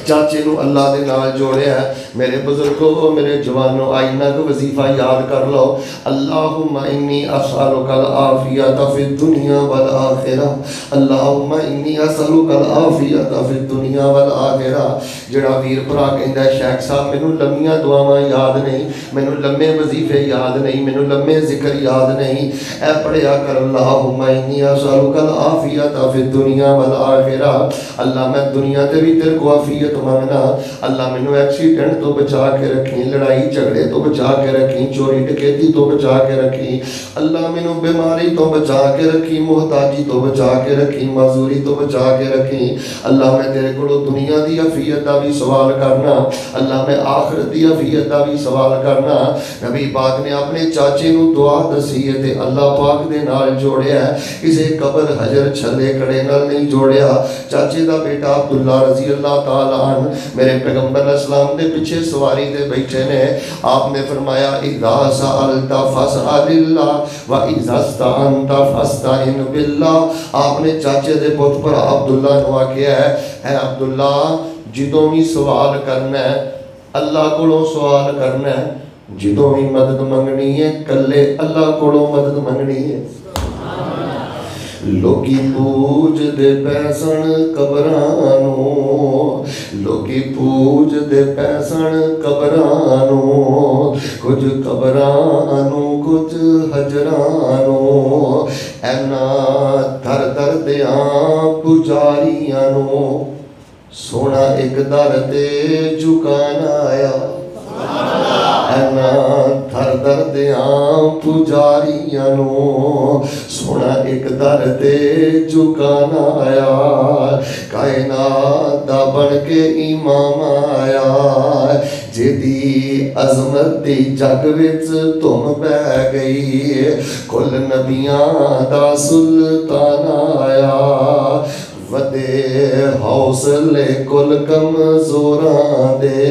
चाचे नू अल्लाह दे नाल जोड़िया। मेरे बुजुर्गों, मेरे जवानों, आइना को वजीफा याद कर लो, अल्लाहुम्मा इन्नी असअलुकल आफियत फिद दुनिया वल आखिरा, अल्लाहुम्मा इन्नी असअलुकल आफियत फिद दुनिया वल आखिरा। जिहड़ा वीर भरा कहंदा शेख साहब मैनू लम्मियां दुआवां याद नहीं, मैनू लम्मे वजीफे याद नहीं, मैनू लम्मे जिक्र याद नहीं, ऐ पढ़िया कर अल्लाहुम्मा इन्नी असअलुकल आफियत फिद दुनिया वल आखिरा। अल्लाह मैं दुनिया ते भी तेरे को आफियत मंगना, अल्लाह मैनू एक्सीडेंट तो बचा के रखी, लड़ाई झगड़े तो बचा के रखी, चोरी डकैती तो बचा के रखी, अल्लाह मैनू बीमारी तो बचा के रखी, मुहताजी तो बचा के रखी, मजदूरी तो बचा के रखी। अल्लाह मैं तेरे को दुनिया की अफियत का भी सवाल करना, अल्लाह मैं आखिरत की अफियत का भी सवाल करना। नबी पाक ने अपने चाचे नू दुआ दसी है ते अल्लाह पाक दे नाल जोड़िया, किसी कबर हजर छले कड़े नाल नहीं जोड़िया। चाचे का बेटा अब्दुल्ला रजी अल्लाह तआला मेरे पैगंबर इस्लाम के पीछे सवारी दे बैठे ने, आपने फरमाया इज़ा सअलता फस्अलिल्लाह व इज़ा इस्तअनता फस्तईन बिल्लाह। आपने चाचे दे पुत पर अब्दुल्ला नू आख्या है अब्दुल्ला, जिदों भी सवाल करना है अल्लाह कोलों सवाल करना है, जिदों भी मदद मंगनी है कल्ले अल्लाह कोलों मदद मंगनी है। लोकी पूज दे पैसन कबरां नूं, लोकी पूज दे पैसन कबरां नूं, कुछ कबरां नूं कुछ हजरां नूं, ऐना दर दर दियां पुजारियां नूं सोना एक दर ते झुकाना आया। धर दर दियां पुजारियां नू सोना एक दर ते झुकाना आया, कायनात दा बन के इमाम आया, जिदी अजमत दी जग विच तुम बह गई, कुल नबियां दा सुल्तान आया, वदे हौसले कुल कमजोरां दे,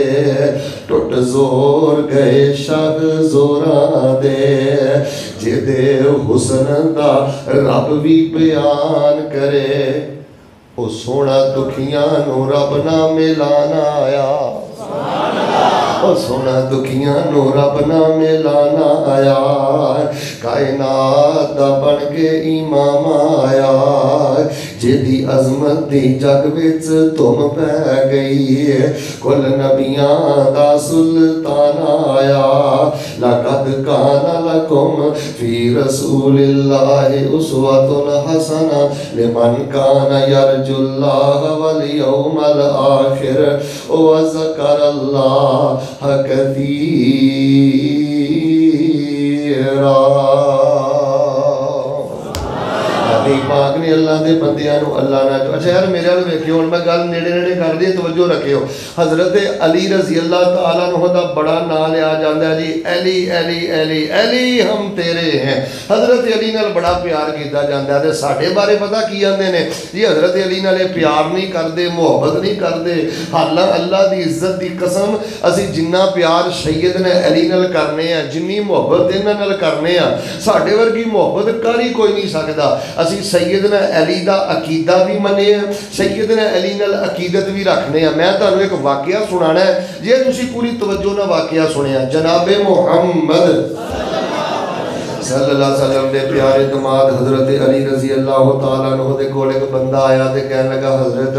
टुट जोर गए शग जोरां दे, जिदे हुस्न दा रब भी बयान करे, ओ सोना दुखियां नू रब ना मिलाना आया, ओ सोना दुखियां नू रब ना मिलाना आया, कायनात दा बन के इमाम आया, जिदी अजमत दी जग विच तुम पै गई, कुल नबियां दा सुल्तान आया, लक़द काना लकुम फी रसूलिल्लाहि उस्वतुन हसना लिमन काना यरजुल्लाह वल यौमल आखिर व ज़करल्लाह कसीरा। पाक ने अल्लाह के बंदियां अल्लाह ना जो अच्छा यार मेरे वाल वेखियो हुण मैं गल नेड़े नेड़े कर दी, तवज्जो रखियो। हज़रत अली रज़ी अल्लाह तआला अन्हु दा बड़ा नाम लिया जाता है जी, अली अली अली अली हम तेरे हैं। हज़रत अली नाल बड़ा प्यार किया जाता है। साढ़े बारे पता की आते हैं जी, हज़रत अली नाल प्यार नहीं करते, मुहब्बत नहीं करते। हालां अल्लाह की इज्जत की कसम असी जिन्ना प्यार सैयद ने अली नाल करने हैं, जिन्नी मुहब्बत इन्हां नाल करने हैं, साढ़े वर्गी मुहब्बत कर ही कोई नहीं सकता। असी सैयदना अली दा अकीदा भी मने, सैयदना अली नाल अकीदत भी रखने। मैं तुहानू एक वाकया सुनाना है, जे तुसी पूरी तवज्जो नाल वाकया सुनिया। जनाबे मुहम्मद सल्लल्लाहु अलैहि वसल्लम दे प्यारे दमाद हज़रत अली रज़ी अल्लाह तआला अन्हु दे कोल एक बंदा आया ते कहने लगा, हज़रत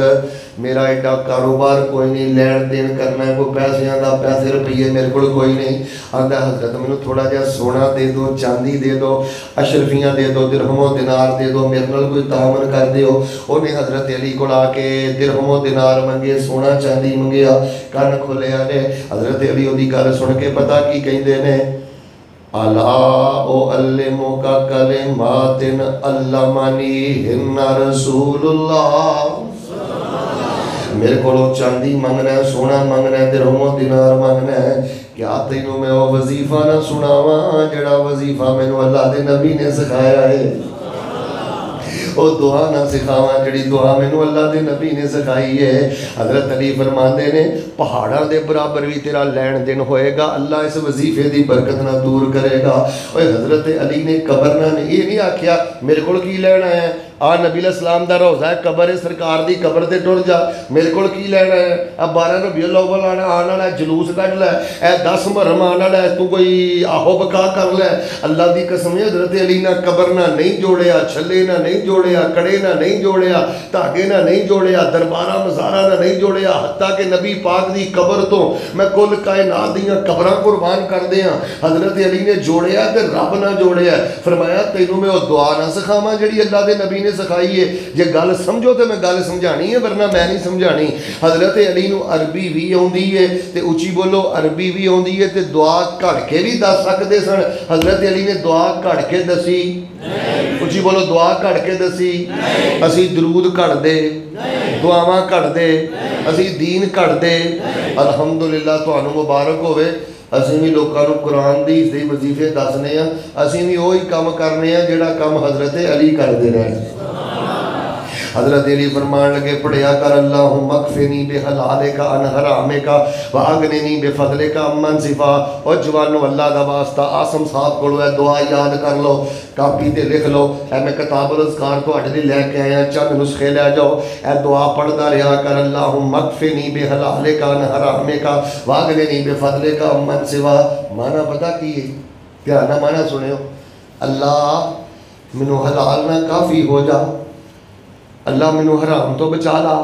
मेरा एडा कारोबार कोई नहीं, लैन देन करना है, कोई पैसों का पैसे रुपये मेरे को कोई नहीं। आंदा हज़रत मैनू थोड़ा जहा सोना दे दो, चांदी दे दो, अशरफियाँ दे दो, दिरहमो दिनार दे दो, मेरे नाल कोई तामन कर दियो। उन्हें हज़रत अली को आके दिरहमो दिनार मंगे, सोना चांदी मंगया, कन खोलिया ने। हज़रत अली उहदी गल सुन के पता की कहंदे ने, अला ओ अल्लिमुका कलिमातिन अल्लमानी हिन्ना रसूलुल्लाह। मेरे को चांदी मंगना है, सोना मंगना है, दिरहमो दिनार मंगना है, क्या तेनों मैं वो वजीफा ना सुनावा जड़ा वजीफा मैनू अल्लाह के नबी ने सिखाया है, वो दुआ ना सिखावा जी दुआ मैनू अल्लाह के नबी ने सिखाई है। हज़रत अली फरमाते ने, पहाड़ों के बराबर भी तेरा लैन देन होएगा, अल्लाह इस वजीफे की बरकत ना दूर करेगा। और हज़रत अली ने कबर ना ये नहीं आख्या मेरे को की लैना है, आ नबी सलाम का रोज़ा है, कबर है सरकार की, कबर से टुर जा, मेरे को की लैना है। अब 12 रबीउल अव्वल आने वाला है, जलूस कढ़ लै, 10 मुहर्रम आने वाला है, तू कोई आहो बका कर लै। अल्लाह की कसम है, हज़रत अली ना कबर ना नहीं जोड़िया, छले ना नहीं जोड़िया, कड़े ना नहीं जोड़िया, धागे ना नहीं जोड़िया, दरबारा मज़ारा ना नहीं जोड़िया, हत्ता के नबी पाक की कबर तो मैं कुल कायनात दीयां कबरां कुर्बान कर दियां। हज़रत अली ने जोड़िया तो रब ना जोड़िया। फरमाया तेनों मैं वो दुआ ना सिखावां जिहड़ी अल्लाह के नबी ने सिखाई है, जे गल समझो तो मैं गल समझानी है, वरना मैं नहीं समझानी। हज़रत अली नू अरबी भी आउंदी है ते उची बोलो अरबी भी आउंदी है ते दुआ घड़ के भी दस सकते सन। हज़रत अली ने दुआ घड़ के दसी, उची बोलो दुआ घड़ के दसी, असी दरूद घड़ दे, दुआवां घड़ दे, असी दीन घड़ दे। अलहमदुलिल्लाह तुहानू मुबारक होवे। असी भी लोगों को कुरान दी इस वजीफे दसने, असी भी वही काम करने जिहड़ा काम हज़रत अली करते रहे। हज़रत अली फरमान लगे, पढ़िया कर अल्लाहुम्मा मकफिनी बिहलाले का अन हरामे का वागनिनी बेफदले का अमन सिफा। और जवानो अल्लाह का वास्ता आसम साहब को दुआ याद कर लो, कापी ते लिख लो। मैं किताबुल अज़कार तुहाडे लई लैके आया, चंद नुस्खे लै जाओ, ए दुआ पढ़दा रहा कर, अल्लाहुम्मा मकफिनी बिहलाले का अन हरामे का वागनिनी बेफदले का अमन सिफा। माना पता की है, ध्यान नाल माना सुनियो, अल्लाह मैनू हलाल ना काफ़ी हो जा, अल्लाह मैनू हराम तो बचा ला,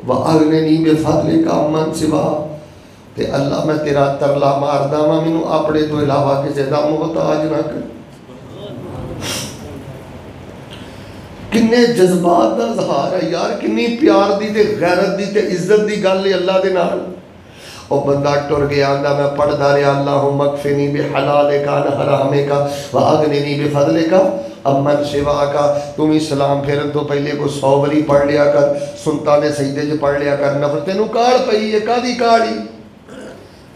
वह अगने नहीं बेफदले का अमन सिवा। ते अल्लाह मैं तेरा तरला मारदा वा, मैनू अपने तो इलावा किसी का मुहताज ना कर। किन्ने जज्बात का इजहार है यार, किन्नी प्यार दी ते गैरत दी ते इज्जत दी गल है अल्लाह दे नाल। और बंदा टुर गया आंदा मैं पढ़दा रहा अल्लाहुम्मा कफिनी बिहलालिका अन हरामिका व अगनिनी बिफज़लिका अमन शिवा का। तुम ही सलाम फेरन तो पहले को 100 बारी पढ़ लिया कर, सुनता ने सजदे च पढ़ लिया कर। नफर तेनू काड़ पई है, कादी काड़ी?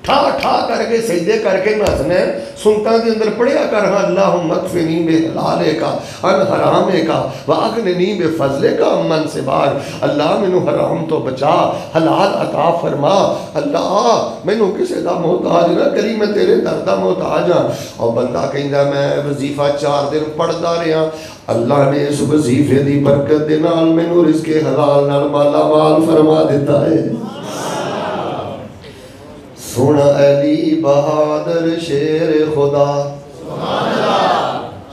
ठा ठा करके सजदे करके नसने सुनता के अंदर पढ़िया कर हाँ अल्लाहुम्मा कफिनी बिहलालिका अन हरामिका व अगनिनी बिफज़लिका अमन सिवाक। अल्लाह मैनू हराम तो बचा, हलाल अता फरमा। अल्लाह मैनू किसी का मोहताज ना करी, मैं तेरे दर दा मोहताज हाँ। और बंदा कहता मैं वजीफा 4 दिन पढ़ता रहा, अल्लाह ने इस वजीफे की बरकत के नाल मैनू रिज़्क़े हलाल नाल माला माल फरमा दिता है। सुन अली बहादुर शेर खुदा,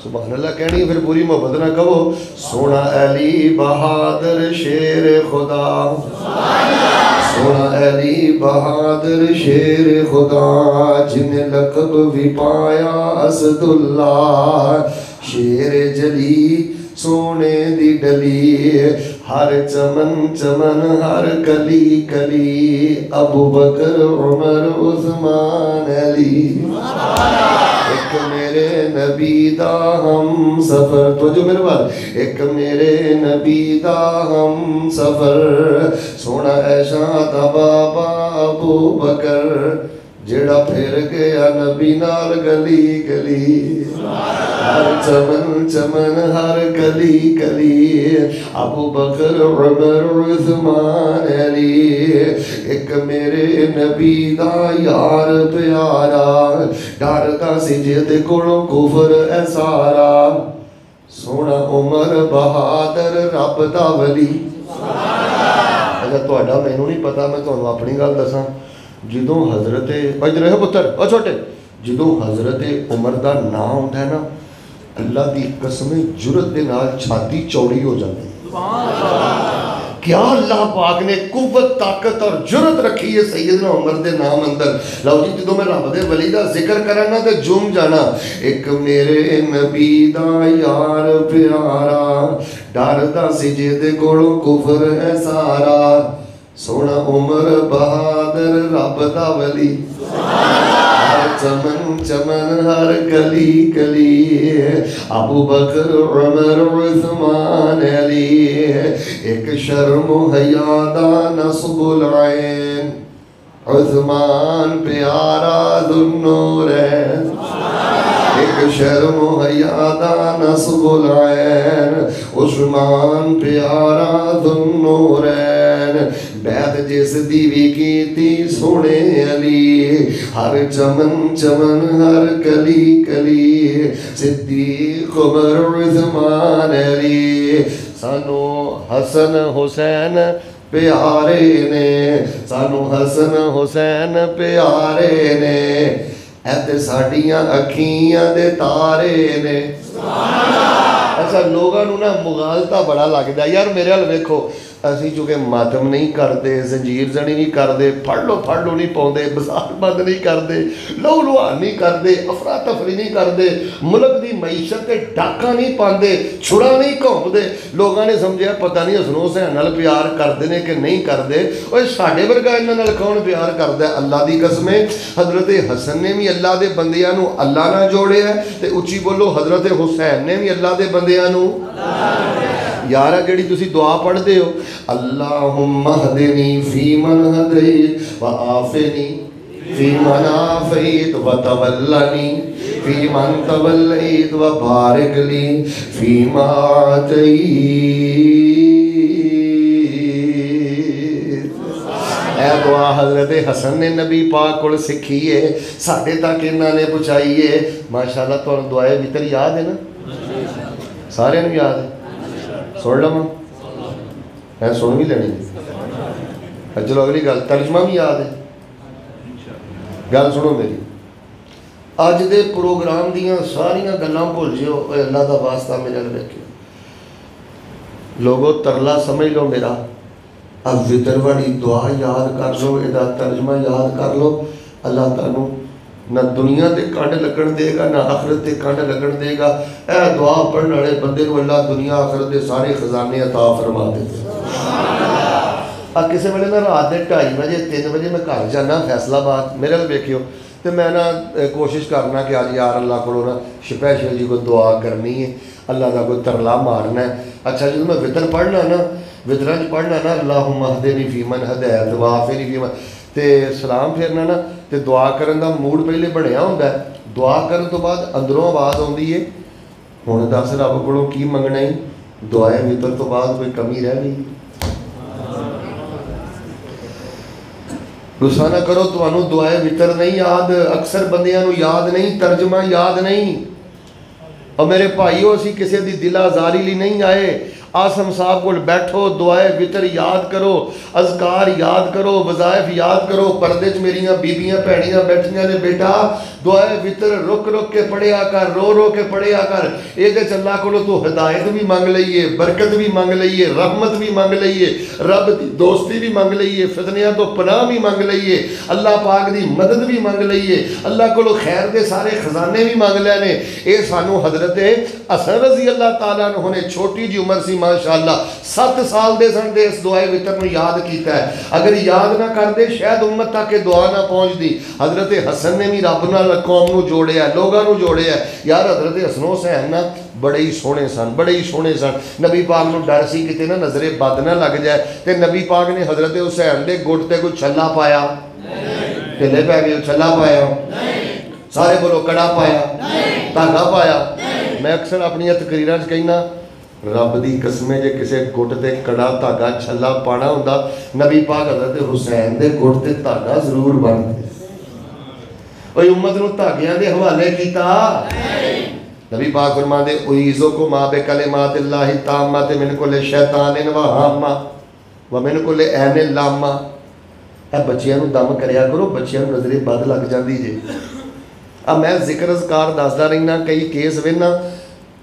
सुभान अल्लाह कहनी फिर पूरी मोहब्बत ना कहो। सुन अली बहादुर शेर खुदा, सुन अली बहादुर शेर खुदा, जिन्हें लक़ब भी पाया असदुल्ला। शेर जली सोने दी डली, हर चमन चमन हर कली कली, अबू बकर उमर उस्मान अली। एक मेरे नबी दा हम सफर, तो जो मेरे बाल एक मेरे नबी दा हम सफर, सोना ऐशा दा बाबा अबू बकर, जेड़ा फिर गया नबी नाल गली गली। हर चमन चमन हर कली कली, अबू बकर उमर उस्मान अली। एक मेरे नबी दा यार प्यारा, डरदा सी जिहदे कोलों कुफर है सारा, सोना उमर बहादुर रब दा वली। अच्छा तुहाडा मैनू नहीं पता, मैं तुहानू अपनी गल दसां। जो हज़रत इधर है पुत्र और छोटे, जो हज़रत उमर का नाम उठा है ना, अल्लाह की कसम जुरत के नाल छाती चौड़ी हो जाती। क्या अल्लाह पाक ने कुव्वत ताकत और जुरत रखी है सैयदना उमर के नाम अंदर। लो जी जो मैं रब दे वली का जिक्र करा ना तो झूम जाना। एक मेरे नबी दा यार प्यारा, डरदा सी जिहदे कोलों कुफर है सारा, सोना उमर बहादुर रब दा वली। हर चमन चमन हर कली कली, अबू बकर उमर उस्मान अली। एक शर्म हया दा नस्बुल ऐन, उस्मान प्यारा दुन्नूरैन। एक शर्म हया दा नस्बुल ऐन, उस्मान प्यारा दुन्नूरैन। बैत जिस दी भी कीती सोने अली, हर चमन चमन हर कली कली, सिद्दीक उमर उस्मान अली। सानू हसन हुसैन प्यारे ने, सानू हसन हुसैन प्यारे ने, ऐते साडियां अखियां दे तारे ने। अच्छा लोगों ना मुगालता बड़ा लगता यार, मेरे हाल वेखो असी चूँकि मातम नहीं करते, जंजीर जनी नहीं करते, फड़ लो नहीं पाते, बसार बंद नहीं करते, लहू लुहान नहीं करते, अफरा तफरी नहीं करते, मुल्क की मईशत के डाका नहीं पाते, छुड़ा नहीं घूमते। लोगों ने समझा पता नहीं हसन हुसैन नाल प्यार करते हैं कि नहीं करते। और साढ़े वर्गा इन्हां नाल कौन प्यार करता है? अल्लाह की कसम हजरत हसन ने भी अल्लाह के बंदियां नूं अल्लाह नाल जोड़िया, तो उच्ची बोलो हजरत हुसैन ने भी अल्लाह के बंदियां नूं। यार जिहड़ी तुसीं दुआ पढ़ते हो, अल्लाहुम्मा हदिनी फीमन हदैत व आफिनी फीमन आफैत व तवल्लनी फीमन तवल्लैत व बारिक ली फीमा आतैत। ए दुआ हजरत हसन ने नबी पाक को सीखी है, साढ़े तक इन्होंने पहुँचाई है। माशाअल्लाह तुहानूं दुआए वितर याद है ना? सारे याद है? सुन लवां? मैं सुन भी लेनी। चलो अगली गल, तर्जमा भी याद है। गल सुनो मेरी, अज दे प्रोग्राम दियां सारियां गल्लां भुल जियो, अल्लाह का वास्ता मेरे वेखियो। लोगो तरला समझ लो मेरा, अब वितर वाली दुआ याद कर लो, इसका तर्जमा याद कर लो। अल्लाह तुहानूं ना दुनिया के कंड लगन देगा, ना आखिरत के कंड लगन देगा। यह दुआ पढ़ने वाले बंदे को अल्लाह दुनिया आखिरत के सारे खजाने अता फरमा देते। आ किसी वेले ना रात के 2:30 बजे 3 बजे मैं घर जाना फैसलाबाद, मेरे वाल वेखियो, तो मैं ना कोशिश करना कि अज यार अल्लाह को ना स्पैशल जी कोई दुआ करनी है, अल्लाह का कोई तरला मारना है। अच्छा जो मैं वितर पढ़ना ना, वितरा पढ़ना ना अल्लाहुम्मा हदीनी फीमन हदैत व आफिनी फीमन, तो सलाम फेरना ना, तो दुआ करन दा मूड पहले बनया हुंदा है। दुआ करन तो बाद अंदरों आवाज़ आउंदी है, हुण दस रब कोलों की मंगना ही, दुआए वितर तो बाद कोई कमी रह गई। गुस्सा ना करो, तुहानू दुआए वितर नहीं याद, अक्सर बंदियां नू याद नहीं, तर्जमा याद नहीं। और मेरे भाईओ असीं किसी दी दिल आज़ारी लई नहीं आए। आसम साहब को बैठो, दुआए वितर याद करो, अज़कार याद करो, वज़ाइफ याद करो। पर्दे च मेरियां बीबियां भैनियां बैठियां ने, बेटा दुआए वितर रुक रुक के पढ़िया कर, रो रो के पढ़िया कर। ये अल्लाह को तू हिदायत भी मंग लईए, बरकत भी मंग लईए, रहमत भी मंग लईए, रब की दोस्ती भी मंग लईए, फितनियां तो पनाह भी मंग लईए, अल्लाह पाक की मदद भी मंग लईए, अल्लाह को खैर के सारे खजाने भी मंग लैने। ये सानू हजरत हसन रज़ी अल्लाह तआला अन्हु ने छोटी जी उम्र सी माशाअल्लाह 7 साल दे सन दे इस दुआए वितर में याद किया है। अगर याद ना करते शायद उम्मत तक के दुआ ना पहुँचती। हजरत हसन ने भी रब नाल कौम नू जोड़िया, लोगों नू जोड़िया। यार हजरत हसन हुसैन ना बड़े ही सोहने सन, बड़े ही सोहने सन। नबी पाक नू डर सी किते ना नज़रे बद ना लग जाए, तो नबी पाक ने हजरत हुसैन के गुट ते कोई छल्ला पाया, ढिले पै गए, छल्ला पाया, सारे बोलो कड़ा पाया, धागा पाया। मैं अक्सर अपन तकरीर कहना रब की कसम जे किसी गुट ते कड़ा धागा छल्ला पाना हुंदा, नबी पाक हज़रत हुसैन दे गुट ते धागा जरूर बनते। ओए उम्मत नूं धागियां दे हवाले कीता। नबी पाक फरमांदे उईज़ो को मा बे कलिमातिल्लाहि ताम्माति मिन कुल्लि शैतानिन व हाम्मा व मिन कुल्लि ऐनिन लाम्मा। ए बच्चियां नूं दम करिया करो, बच्चियां नूं नज़रे बद लग जाती जे। अब मैं जिक्र अज़कार दसदा रहना, कई केस वेना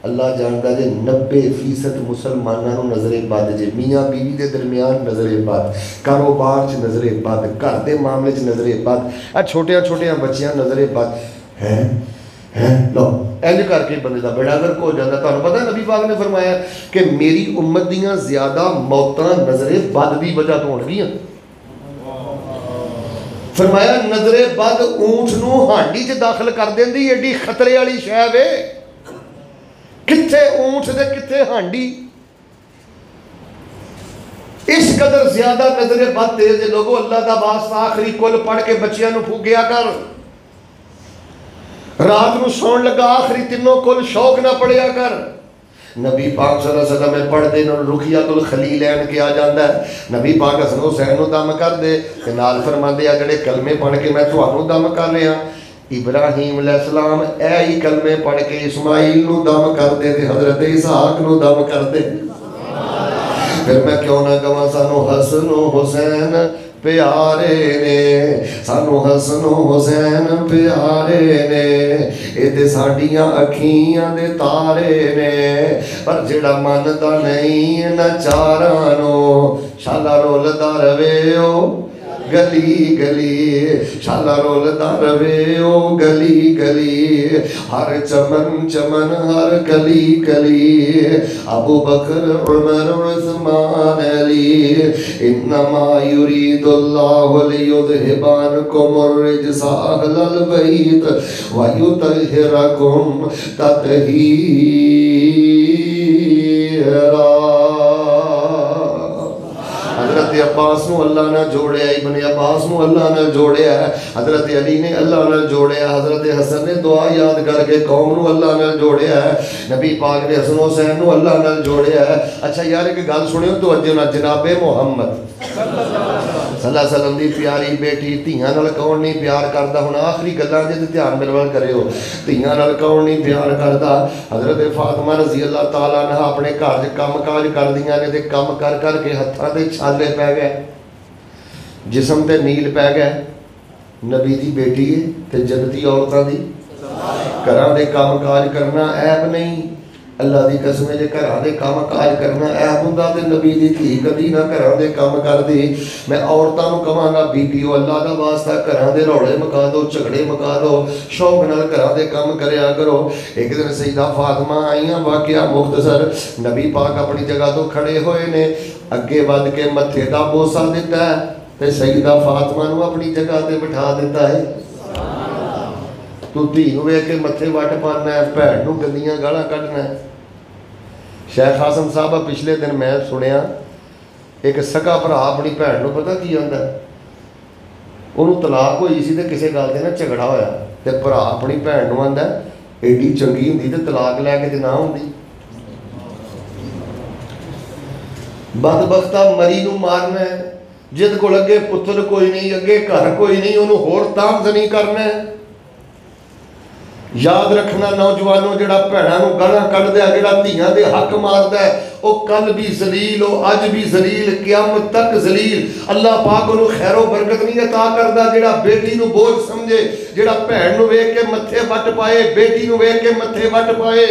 अल्लाह जानता जे 90% मुसलमानों नज़रे बद जे, मियाँ बीवी के दरमियान नज़रे बद, कारोबार च नज़रे बद, घर के मामले च नज़रे बद, आ छोटिया छोटिया बच्चियां नज़रे बद है। लो इंज करके बंदे का बेड़ा गर्क हो जाता। तुहानू पता नबी पाक ने फरमाया कि मेरी उम्मत दियां ज़्यादा मौतां नज़रे बद की वजह तो होणगियां। फरमाया नज़रे बद ऊंट नूं हांडी च दाखिल कर देंदी, एडी खतरे वाली शै वे। किथे ऊंट दे किथे हांडी, इस कदर ज्यादा नजरे बद तेज लोगों। अल्लाह का वास्ता आखिरी कुल पढ़ के बच्चियां नूं फूकिया कर, रात नूं सौण लगा आखिरी तीनों कुल शौक ना पढ़िया कर। नबी पाक सल्लल्लाहु अलैहि वसल्लम में पढ़ते रुखियातुल खलील लैन किया जाता है। नबी पाक हसन हुसैन नूं दम कर दे ते नाल फरमांदे आ जिहड़े कलमे पढ़ के मैं तुहानूं दम कर रहा, इब्राहीम अलैहिस्सलाम ऐ ही कलमे पढ़ के इस्माइल नूं दम करते थे, हजरत इसहाक नूं दम करते। फिर मैं क्यों ना कहां सानू हसन हुसैन प्यारे ने, सानू हसन हुसैन प्यारे ने, ये ते साडियां अखियां दे तारे ने। पर जेड़ा मनदा नहीं न चारां नो, शाला रोलदा रवे ओ गली गली, शाला रोलदा रवे ओ गली गली, हर चमन चमन हर गली गली। अबू बकर उमर उस्मान अली, इन्नमा युरीदुल्लाहु लियुज़हिबा अन्कुम अर्रिज्सा अहलल बैत व युतहिरकुम तत्हीरा। हजरत अब्बास नूं अल्लाह ने जोड़िया, इब्ने अब्बास नूं अल्लाह ने जोड़िया, हजरत अली ने अल्लाह ने जोड़िया, हजरत हसन ने दुआ याद करके कौम नूं अल्लाह ने जोड़िया, नबी पाक ने हसन हुसैन नूं अल्लाह ने जोड़िया। अच्छा यार एक गल सुनियो तो अज ना जनाबे मुहम्मद सल्लल्लाहु अलैहि वसल्लम दी प्यारी बेटी धियां नाल कौन नहीं प्यार करता। हुण आखिरी गल्लां जे ध्यान मेरे वाल करियो, धियां नाल कौन नहीं प्यार करता। हजरत फातिमा रज़ी अल्लाह तआला अन्हा अपने घर च कम काज करदियां ने ते कम कर करके हत्थां ते छाले पै गए, जिसम ते नील पै गए। नबी दी बेटी है ते जन्नती औरतां दी घरां दे कम काज करना ऐब नहीं। अल्लाह की कसम जे घरां दे काम काज करना ऐब हुंदा ते नबी दी धी कदी ना घरां दे काम करदी। मैं औरतां नूं कहांगा बीबीओ अल्लाह दा वास्ता घरां दे रौले मुका दो, झगड़े मुका दो, शौक नाल घरां दे काम करया करो। एक दिन सईदा फातिमा आईयां, वाकया मुख्तसर, नबी पाक अपनी जगह तो खड़े होए ने, अगे वध के मथे का बोसा दिता है ते सईदा फातिमा नूं अपनी जगह ते बिठा दिता है। तू धी नूं वेख के मथे वट पाना है, भैन नूं गंदियां गालां कढना है। शेख हासन साहब पिछले दिन मैं सुनिया एक सगा भरा अपनी भैन नूं पता की आंदा, उन्होंने तलाक हुई सी ते किसी गल ते ना झगड़ा होया ते भरा अपनी भैन नूं आंदा एडी चंगी हुंदी ते तलाक लैके ते ना हुंदी। बदबख्ता मरी नूं मारना है, जिद कोल अगे पुत्र कोई नहीं, अगे घर कोई नहीं, उन्होंने होर तामजनी करना है। याद रखना नौजवानों, जिहड़ा भैणां नूं गालां कढदा, जिहड़ा धीआं दे हक मारदा है, वो कल भी जलील, वो अज भी जलील, क़यामत तक जलील। अल्लाह पाक उन्होंने खैरो बरकत नहीं अता करदा। जिहड़ा बेटी नूं बोझ समझे, जिहड़ा भैण नूं वेख के मत्थे वट पाए, बेटी नूं वेख के मत्थे वट पाए।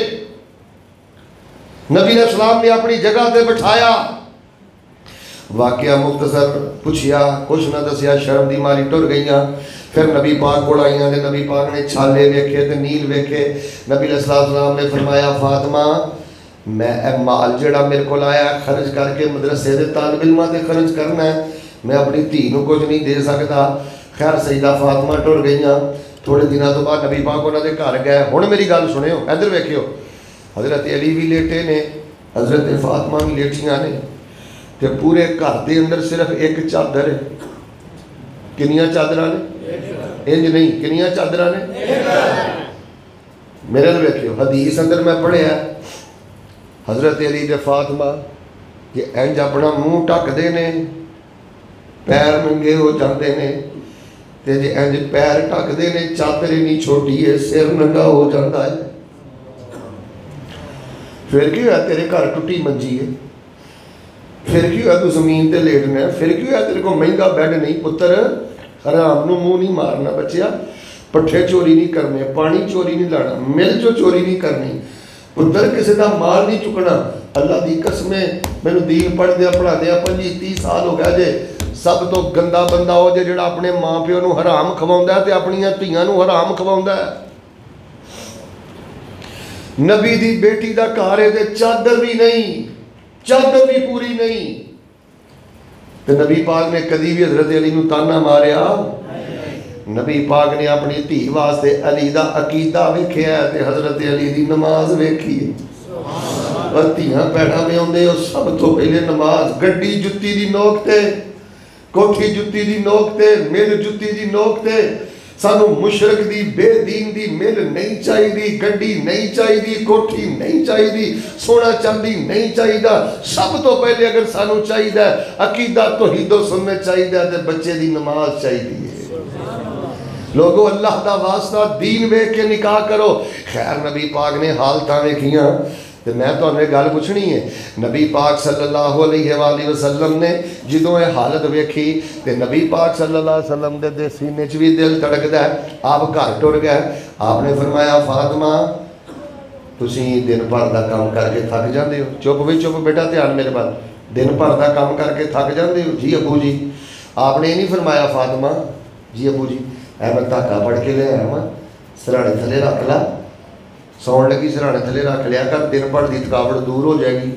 नबी अलैहिस्सलाम ने अपनी जगह ते बिठाया। वाकया मुख्तसर पुछया, कुछ ना दसिया, शर्म दी मारी टुर गईयां। फिर नबी पाक को आईयां ते नबी पाक ने छाले वेखे ते नील वेखे। नबी अलैहिस्सलाम ने फरमाया, फातिमा मैं माल जिहड़ा मेरे को आया खर्च करके मदरसे दे तालिब इल्मां ते खर्च करना है, मैं अपनी धी नूं कुछ नहीं दे सकता। खैर सईदा फातिमा टुर गईयां। थोड़े दिनों तो बाद नबी पाक उन्हां दे घर गए। हुण मेरी गल सुनियो, इधर वेखियो, हज़रत अली भी लेटे ने, हज़रत फातिमा भी लेटियां ने, ते पूरे घर के अंदर सिर्फ एक चादर है। किनियां चादरां ने? इंज नहीं, किनियां चादरां ने? मेरे नाल वेखियो, हदीस अंदर मैं पढ़िया हज़रत अली ते फातिमा कि इंज अपना मूँह ढकदे ने, पैर नंगे हो जाते हैं, ते जे इंज पैर ढकदे ने, चादर इन्नी छोटी है, सिर नंगा हो जाता है। फिर की होया, तेरे घर टुटी मंजी है, फिर की होया तू जमीन ते लेटना है, फिर की होया तेरे को महंगा बैड नहीं। पुत्र हराम नूं मुँह नहीं मारना बच्चिया, पट्ठे चोरी नहीं करने, पानी चोरी नहीं लाना, मिल चो चोरी नहीं करनी, पुत्र किसी का माल नहीं चुकना। अल्लाह की कसमें मैनू दीन पढ़दे पढ़ादे 25-30 साल हो गया जे। सब तो गंदा बंदा हो जे जिहड़ा अपने माँ प्यो नूं हराम खवाउंदा ते अपनियां धीआं नूं हराम खवाउंदा है। नबी दी बेटी दा घर है ते चादर भी नहीं, चादर भी पूरी नहीं। तो नबी पाक ने कदी भी हज़रत अली नूं ताना मारिया? नबी पाक ने अपनी धी वास्ते अली दा अकीदा वेखिया ते हज़रत अली दी नमाज वेखी है। और धीआं भैणां विआउंदे हो सब तो पहले नमाज, गड्डी जुत्ती दी नोक ते, कोठी जुत्ती दी नोक ते, मिल जुत्ती दी नोक ते। सानू मुशरक दी बेदीन दी मिल नहीं चाहिए, गड्डी नहीं चाहिए, कोठी नहीं चाहिए, सोना चांदी नहीं चाहिए। सब तो पहले अगर सानू चाहिए अकीदा तौहीद सुन्नत चाहिए ते बच्चे दी नमाज चाहिए। लोगों अल्लाह दा वास्ता दीन वेख के निकाह करो। खैर नबी पाक ने हालतां वेखियां ते मैं तुहानूं एक गल पुछनी है। नबी पाक सल्लल्लाहु अलैहि वसल्लम ने जदों ये हालत वेखी ते नबी पाक सल्लल्लाहु अलैहि वसल्लम दे सीने च भी दिल धड़कदा है। आप घर टुर गए, आपने फरमाया फातिमा तुसीं दिन भर दा काम करके थक जाते हो। चुप भी चुप बेटा, ध्यान मेरे बाल, दिन भर दा काम करके थक जाते हो? जी अबू जी। आपने ये नहीं फरमाया फातिमा जी अबू जी ऐ मैं धागा पढ़ के ले आया मैं, सराणे थले रख ला, सौन लगी सराणे थले रख लिया कर, दिन भर की थकावट दूर हो जाएगी।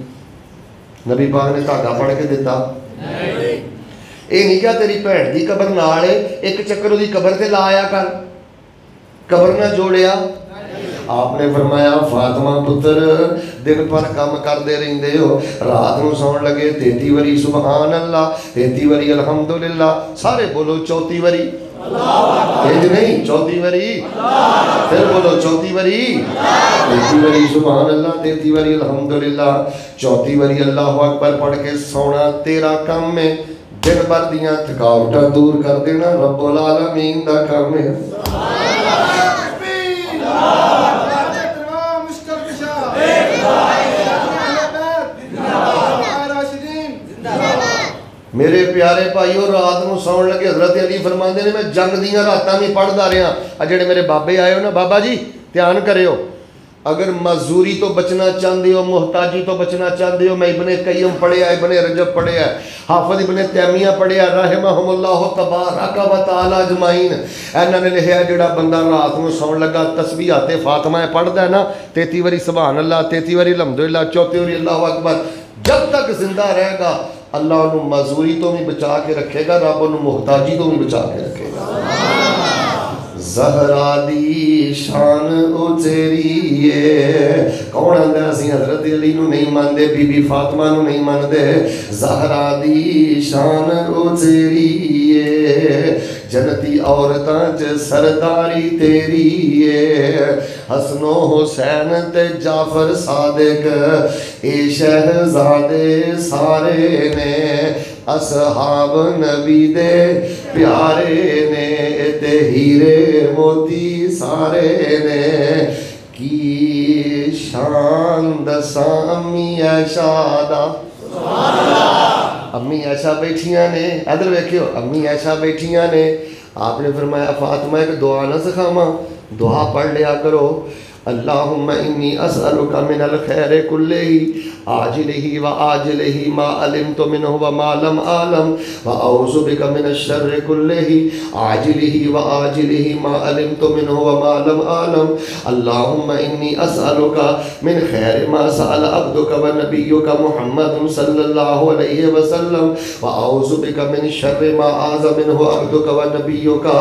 नबी पाक ने धागा पढ़ के दिता? ये नहीं क्या तेरी भैन की कबर नाल है, एक चक्कर उसकी कबर से ला आया कर, कबर ना जोड़िया। आपने फरमाया फातिमा पुत्र दिन भर काम करते रहते हो, रात को सौन लगे 33 वारी सुबहान अल्लाह, 33 वारी अल्हम्दुलिल्लाह, सारे बोलो 34 वारी, तेज नहीं 34 वारी, फिर बोलो 34 वारी, 33 वारी सुबहान अल्लाह, 33 वारी अल्हम्दुलिल्लाह, 34 वारी अल्लाहु अकबर पढ़ के सोना तेरा काम है। दिन भर दियां थकावटां दूर कर देना रब्बुल आलमीन दा काम है। मेरे प्यारे भाईओ रात को सौन लगे हज़रत अली फरमाते ने मैं जंग दियां रातां भी पढ़ता रहा। आ जेड़े मेरे बाबे आए हो ना, बाबा जी ध्यान करियो, अगर मजदूरी तो बचना चाहते हो, मुहताजी तो बचना चाहते हो, मैं इब्ने कय्यम पढ़िया, इब्ने रजब पढ़िया, हाफिज इब्ने तैमिया पढ़िया रहमहुमुल्लाह तबारक व तआला अजमाइन। इन्होंने ने लिखा जेड़ा बंदा रात को सौन लगा तस्बीहात फातिमा पढ़ता है ना, 33 वारी सुभान अल्लाह, 33 वारी अल्हम्दुलिल्लाह, 34 वारी अल्लाहु अकबर, जब तक जिंदा रहेगा अल्लाह उन्होंने मजूरी तो भी बचा के रखेगा, रब उन्होंने मुहताजी तो भी बचा के रखेगा। ज़हरा दी शान उचेरी है। कौन आंदा असीं हज़रत अली नूं नहीं मानते, बीबी फातिमा नूं नहीं मानते। ज़हरा दी शान उचेरी है, जन्नती औरतां च सरदारी तेरी है। हसनो हुसैन ते जाफर सादिक ए शहजादे सारे ने, असहाब नबी दे प्यारे ने, ते हीरे मोती सारे ने। की शान दसां अम्मी ऐशा दा। अम्मी ऐशा बैठियां ने, इधर वेखियो, अम्मी ऐशा बैठियां ने। आपने फरमाया फातिमा एक दुआ ना सिखावा, दुआ पढ़ लिया करो। अल्लाहुम्मा इन्नी असअलुका मिनल खैरि कुल्लिही आजिलिही व आजिलिही मा अलिमतु मिन्हु व मा लम आलम व अऊज़ु बिका मिनश शर्रि कुल्लिही आजिलिही व आजिलिही मा अलिमतु मिन्हु व मा लम आलम। अल्लाहुम्मा इन्नी असअलुका मिन खैरि मा सअल अब्दुका व नबियुका मुहम्मदुन सल्लल्लाहु अलैहि वसल्लम व अऊज़ु बिका मिन शर्रि मा आज़ा मिन्हु अब्दुका व नबियुका।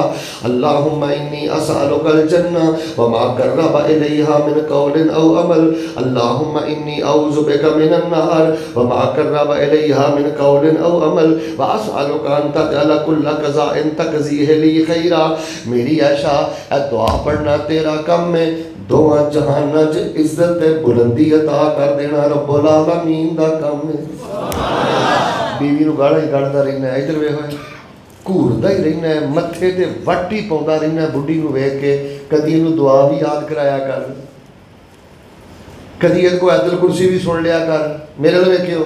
अल्लाहुम्मा इन्नी असअलुकल जन्नह व मा क़र्रबा इलैहा मिन क़ौलिन औ अमल। अल्लाहुम्मा इन्नी अऊज़ु बिका मिनन नार व मा क़र्रबा इलैहा मिन क़ौलिन औ अमल व असअलुका अन तजअल कुल्ल क़ज़ाइन तक़ज़ीहि ली खैरा। मेरी आशा ए दुआ पढ़ना तेरा काम है, दोवां जहानां च इज्जत ते बुलंदी अता कर देना रब्बुल आलमीन दा काम है। बीवी नूं गाला ही कढ़दा रहना, इधर वेखो घूरदा ही रहना है, मत्थे ते वट ही पाउंदा रहना है। बुढ़ी नूं वेख के कदी इहनूं दुआ भी याद कराया कर, कदी इहदे को आयतुल कुर्सी भी सुन लिया कर। मेरे तो वेखियो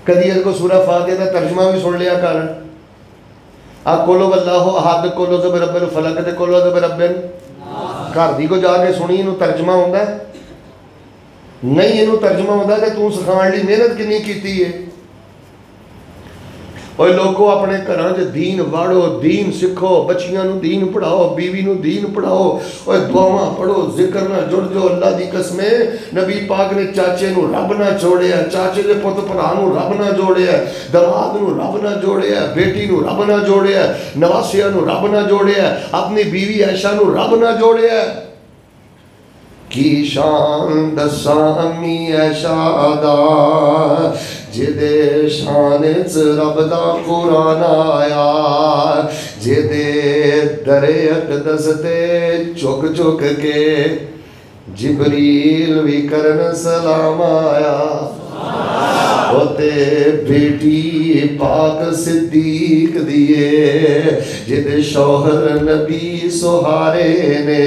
कदी इहदे को सूरह फातिहा दा तर्जमा भी सुन लिया कर। आ कुल हुवल्लाहु अहद, कुल औज़ु बिरब्बिल फलक ते कुल औज़ु बिरब्बिन। घर दी को जाके सुनी इहनूं तर्जमा आउंदा नहीं, इहनूं तर्जमा आउंदा ते तूं सिखाउण लई मेहनत किन्नी कीती है। और लोगों अपने घरों च दीन वाड़ो, दीन सीखो, बच्चियां नूं दीन पढ़ाओ, बीवी नूं दीन पढ़ाओ, और दुआवां पढ़ो, जिक्र नाल जुड़ जाओ। अल्लाह दी कसमे नबी पाक ने चाचे नूं रब ना जोड़िया, चाचे दे पुत भरा नूं रब ना जोड़िया, दमाद नूं रब ना जोड़िया, बेटी नूं रब ना जोड़िया, नवासिया नूं रब ना जोड़िया, अपनी बीवी ऐशा नूं रब ना जोड़िया। की शान दसां अम्मी ऐशा दा, जिदे शान च रब दा कुरान आया, जिदे दरे अक़दस ते चुक चुक के जिबरील भी करन सलाम आया। होते बेटी पाक सिद्दीक दिए, जिदे शौहर नबी सुहारे ने,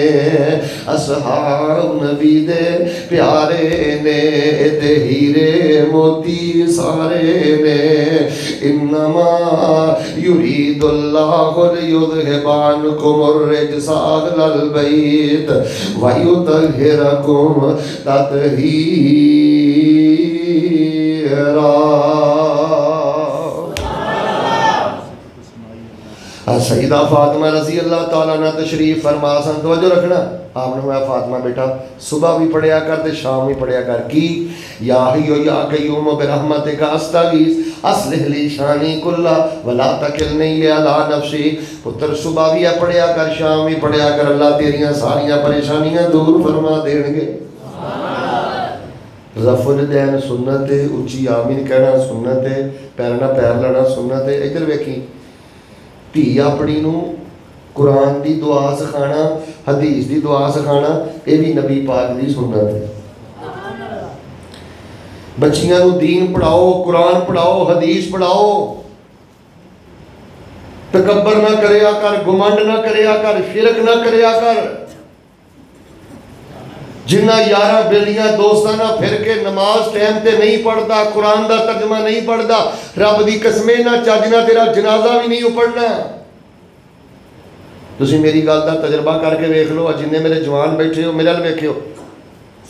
असहाब नबी दे प्यारे ने, ते हीरे मोती सारे ने। इन्नमा युरीदुल्लाहु लियुज़हिबानकुमुर रिज्सा अहलल बैत व युतहिरकुम तत्हीरा। सईदा फातिमा रज़ी अल्लाह तआला अन्हा तशरीफ फरमा सन। तवज्जो रखना, आपने मैं फातिमा बेटा सुबह भी पढ़िया कर ते शाम भी पढ़िया कर। की या हय्यु या क़य्यूम बिरहमतिका अस्तगीस अस्लिह ली शानी कुल्ला वला तकिलनी अला नफ्सी। पुत्र सुबह भी पढ़िया कर, शाम भी पढ़िया कर, अल्लाह तेरियां सारियां परेशानियां दूर फरमा देंगे। रफुल दैन सुन्नत है, उच्ची आमीन कहना सुन्नत है, पैर ना पैर लाना सुन्नत है। इधर वेखी धी अपनी नूं कुरान की दुआ सिखाना, हदीस की दुआ सिखाना, यह भी नबी पाक की सुन्नत है। बच्चियां नूं दीन पढ़ाओ, कुरान पढ़ाओ, हदीस पढ़ाओ। तकब्बर ना करिया कर, घुमंड ना करिया कर, शिरक ना करिया कर। जिन्ना यारा बेलियां दोस्तां ना फिर के नमाज टाइम ते नहीं पढ़ता, कुरान का तर्जमा नहीं पढ़ता, रब की कसमे ना चज ना तेरा जनाजा भी नहीं पढ़ना। तुसीं मेरी गल का तजर्बा करके वेख लो। जिन्ने मेरे जवान बैठे हो मेरे वाल वेखियो,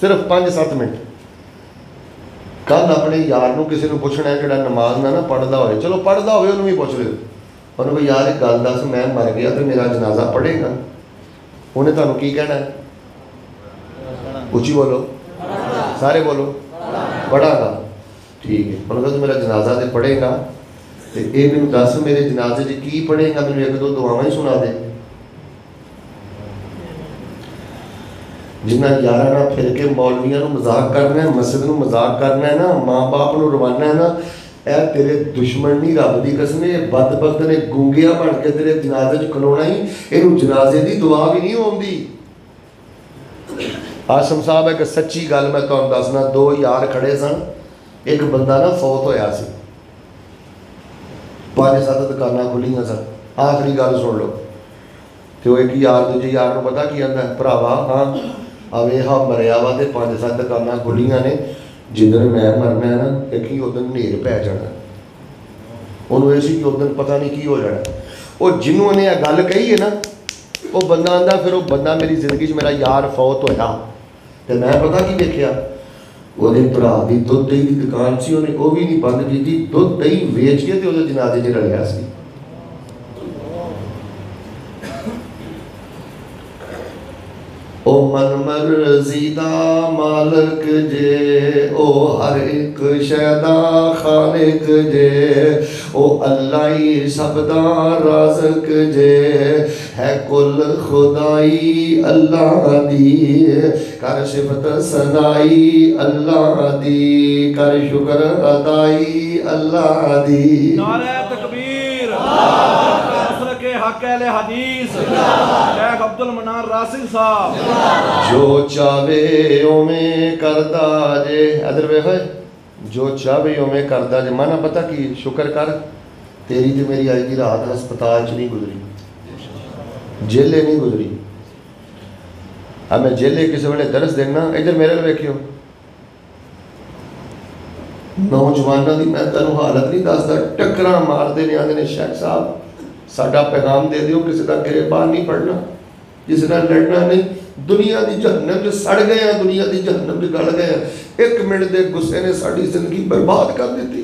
सिर्फ 5-7 मिनट। कल अपने यार नूं किसी नूं पुछना है जिहड़ा नमाज ना पढ़ता होए, चलो पढ़ता होए उन्होंने भी पूछ लो, उन्होंने कोई यार एक गल दस, मैं मर गया तो मेरा जनाजा पढ़ेगा, उन्हें तुहानूं की कहना है? उची बोलो, सारे बोलो, पढ़ागा। ठीक है, उन्होंने कहा तू मेरा जनाजा तो पढ़ेगा तो ये मैंने दस मेरे जनाजे च की पढ़ेगा, मैंने एक दो दुआवां ही सुना दे। जिन्हें यारा ना फिर के मौलवियां मजाक करना है, मस्जिद में मजाक करना है ना, माँ बाप को रवाना है ना, ए तेरे दुश्मन नहीं रब की कसम, बदबख्त ने गूंगिया बन के तेरे जनाजे च खलोना ही, इनू जनाजे की दुआ भी नहीं आती। आसम साहब एक सच्ची गल मैं तुहानू दसना, दो यार खड़े सन, एक बंदा ना फौत होया सी, 5-7 दुकानां खुलियां सन, आखिरी गल सुन लो। तो एक यार दूजे यार को पता की आंदा, भरावा हाँ आवे हा मरिया वा तो 5-7 दुकानां खुलियां ने, जिधर मैं मरना है ना एक ही उस दिन नेर पै जाना। उन्होंने ये कि उस दिन पता नहीं की हो जाना। वो जिन्होंने यह गल कही है ना, वो बंदा आंदा फिर वो बंदा मेरी जिंदगी मेरा यार फौत होया तो मैं पता की देखिया, वो भरा की दुध दही की दुकान से उन्हें वो भी नहीं बंद की, दुध दही वेच के तो वो जनाजे च रलिया सी। ओ मन मर्जी दा मालिक जे, ओ हर एक शैदा खालिक जे, ओ अल्लाह ही सब दा राज़िक जे, है कुल खुदाई अल्लाह दी, कर सिफत सनाई अल्लाह दी, कर शुक्र अदाई अल्लाह दी। नारे तकबीर, के हक अहले हदीस शेख अब्दुल मनान रासिक साहब। जो चावे ओमें करदा जे, अदर वेख, जो चावे ओमें करदा जे, माना पता की शुक्र कर, तेरी तो मेरी अज की रात हस्पताल च नहीं गुजरी, जेले नहीं गुजरी। अब मैं जेले किसी वेले दरस देना, इधर मेरे वेखियो नौजवानों की मैं तेन हालत नहीं दसदा, टक्करां मारते ने, आंदे ने शेख साहब साडा पैगाम दे दिओ, किसी का गिरबान नहीं पढ़ना, किसी का लड़ना नहीं, दुनिया की जहन्नम सड़ गए हैं, दुनिया की जहन्नम गल गए हैं, 1 मिनट के गुस्से ने साड़ी जिंदगी बर्बाद कर दी।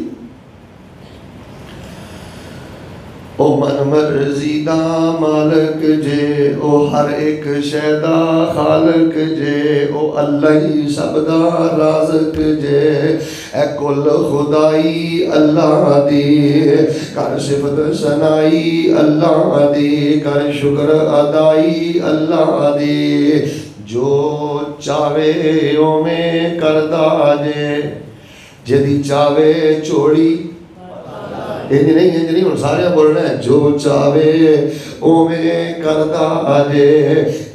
ओ मन मर्जी दा मालिक जे, ओ हर एक शैदा खालिक जे, ओ अल्लाह ही सब दा राज़िक जे, ए कुल खुदाई अल्लाह दी, कर सिफत सनाई अल्लाह दी, कर शुक्र अदाई अल्लाह दी। जो चावे ओमें करदा जे, जिदी चावे चोड़ी, इंज नहीं हम सारे बोलना है, जो चावे ओमें करदा जे,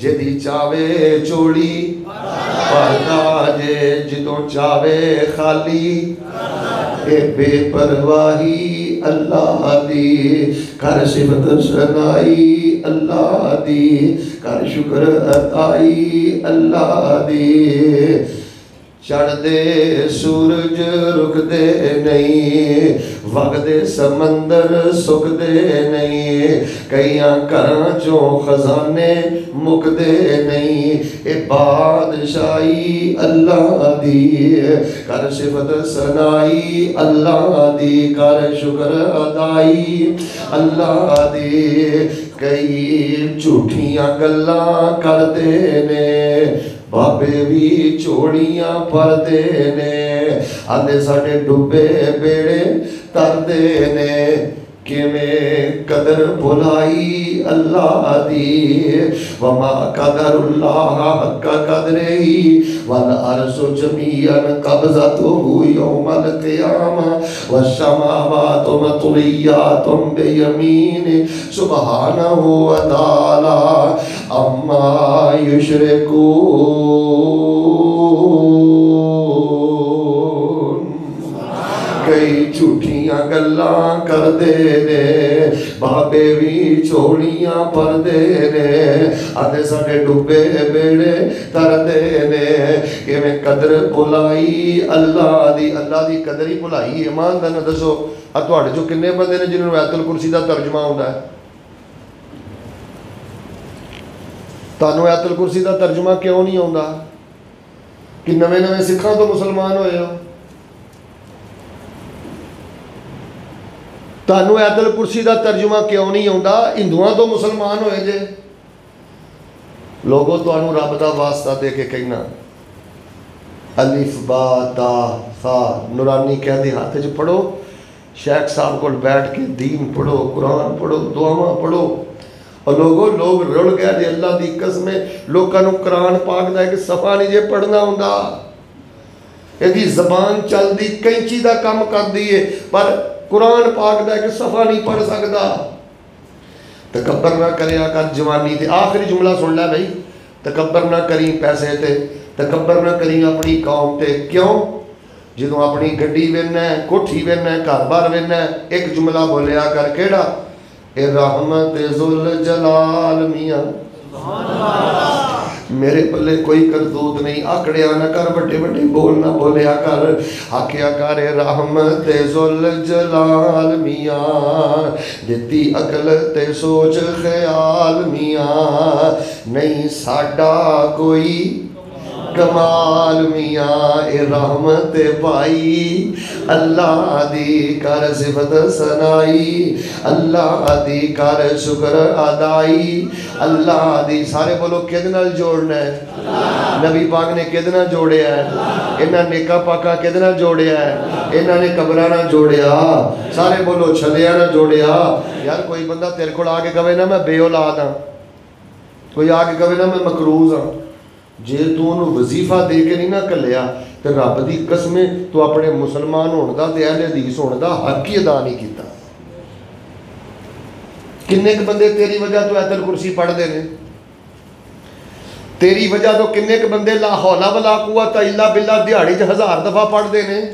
जिदी चावे चोड़ी भरदा जे, जिदों चावे खाली ए बेपरवाही अल्लाह दी, कर सिफत सनाई अल्लाह दी, कर शुक्र अदाई अल्लाह दी। चढ़दे सूरज रुकदे नहीं, वगदे समंदर सुकदे नहीं, कईयां घरां चों खजाने मुकदे नहीं, ए बादशाही अल्लाह दी, कर सिफत सनाई अल्लाह दी, कर शुक्र अदाई अल्लाह दी। कई झूठियां गल्लां करदे ने, बाबे भी चोड़ियां भरदे ने, आंदे साडे डुबे बेड़े तरदे ने, किवें कदर भुलाई अल्लाह दी, वमा कदरुल्लाह हक्का कदरिही, वल अर्शु जमीअन कब्ज़तुहु यौमल क़ियामा, वस्समावातु मतविय्यातुन बियमीनिही, सुब्हानहु व तआला अम्मा युश्रिकून। कई झूठियां गल्लां करदे ने, बाबे भी चोड़ियां भरदे ने, आदे साडे डुबे बेड़े तरदे ने, किवें कदर भुलाई अल्लाह दी, अल्लाह दी कदर ही भुलाई। ईमानदार दसो आ तुहाडे चों किन्ने बंदे ने जिन्हां नूं आयतुल कुर्सी दा तर्जमा आउंदा है? तुहानूं आयतुल कुर्सी दा तर्जमा क्यों नहीं आउंदा कि नवें नवें सिखां तो मुसलमान होए हो? तुहानूं आयतुल कुर्सी दा तर्जुमा क्यों नहीं आउंदा? हिंदुआं तो मुसलमान होए जे। लोगों तुहानूं रब दा वास्ता दे के कहना, अलिफ बा ता सा नूरानी कहते हाथ च पढ़ो, शेख साहब को बैठ के दीन पढ़ो, कुरान पढ़ो, दुआवां पढ़ो। और लोग रुल गए जे अल्लाह की कसम लोगों को कुरान पाक का एक सफा नहीं जे पढ़ना होंदा। यदि जबान चलती कैंची का काम करती है पर कुरान पाक का एक सफा नहीं पढ़ सकता। तकब्बर ना करिया कर जवानी ते। आखिरी जुमला सुन लै भाई, तकब्बर ना करी पैसे ते, तकब्बर ना करी अपनी कौम ते। क्यों? जो अपनी गड्डी वेना है, कोठी वेना है, घर बार वेना है, एक जुमला बोलिया कर केड़ा, ए रहमत जुल जलाल मियां मेरे पल्ले कोई करतूत नहीं। आकड़िया ना कर, बड़े बड़े बोल ना बोलिया कर, आखिया कर ए रहमत जुल जलाल मियां दिती अकल ते सोच ख्याल मियां नहीं साडा कोई कमाल मियाँ ए रहमत पाई अल्लाह दी कर सिफत सनाई, अल्लाह दी कर शुक्र अदाई, अल्लाह दी। सारे बोलो किहदे नाल जोड़ना है? नबी पाक ने किहदे नाल जोड़िया है? इन्हां नेका पाका किहदे नाल जोड़िया है? इन्हां ने कबरां नाल जोड़िया। सारे बोलो छलिया नाल जोड़िया। यार कोई बंदा तेरे कोल आके कहे ना मैं बेऔलाद हाँ, कोई आके कहे ना मैं मकरूज हाँ, जे तू उन्होंने वजीफा दे के नहीं ना घलिया तो रब की कसम तू अपने मुसलमान होने का ते अहले हदीस होने का हक ही अदा नहीं किया। किन्ने क बंदे तेरी वजह तो आयतल कुर्सी पढ़ते हैं, तेरी वजह तो किन्ने क बंदे ला हौला वला कुव्वत इल्ला बिल्ला दिहाड़ी 1000 दफा पढ़ते हैं।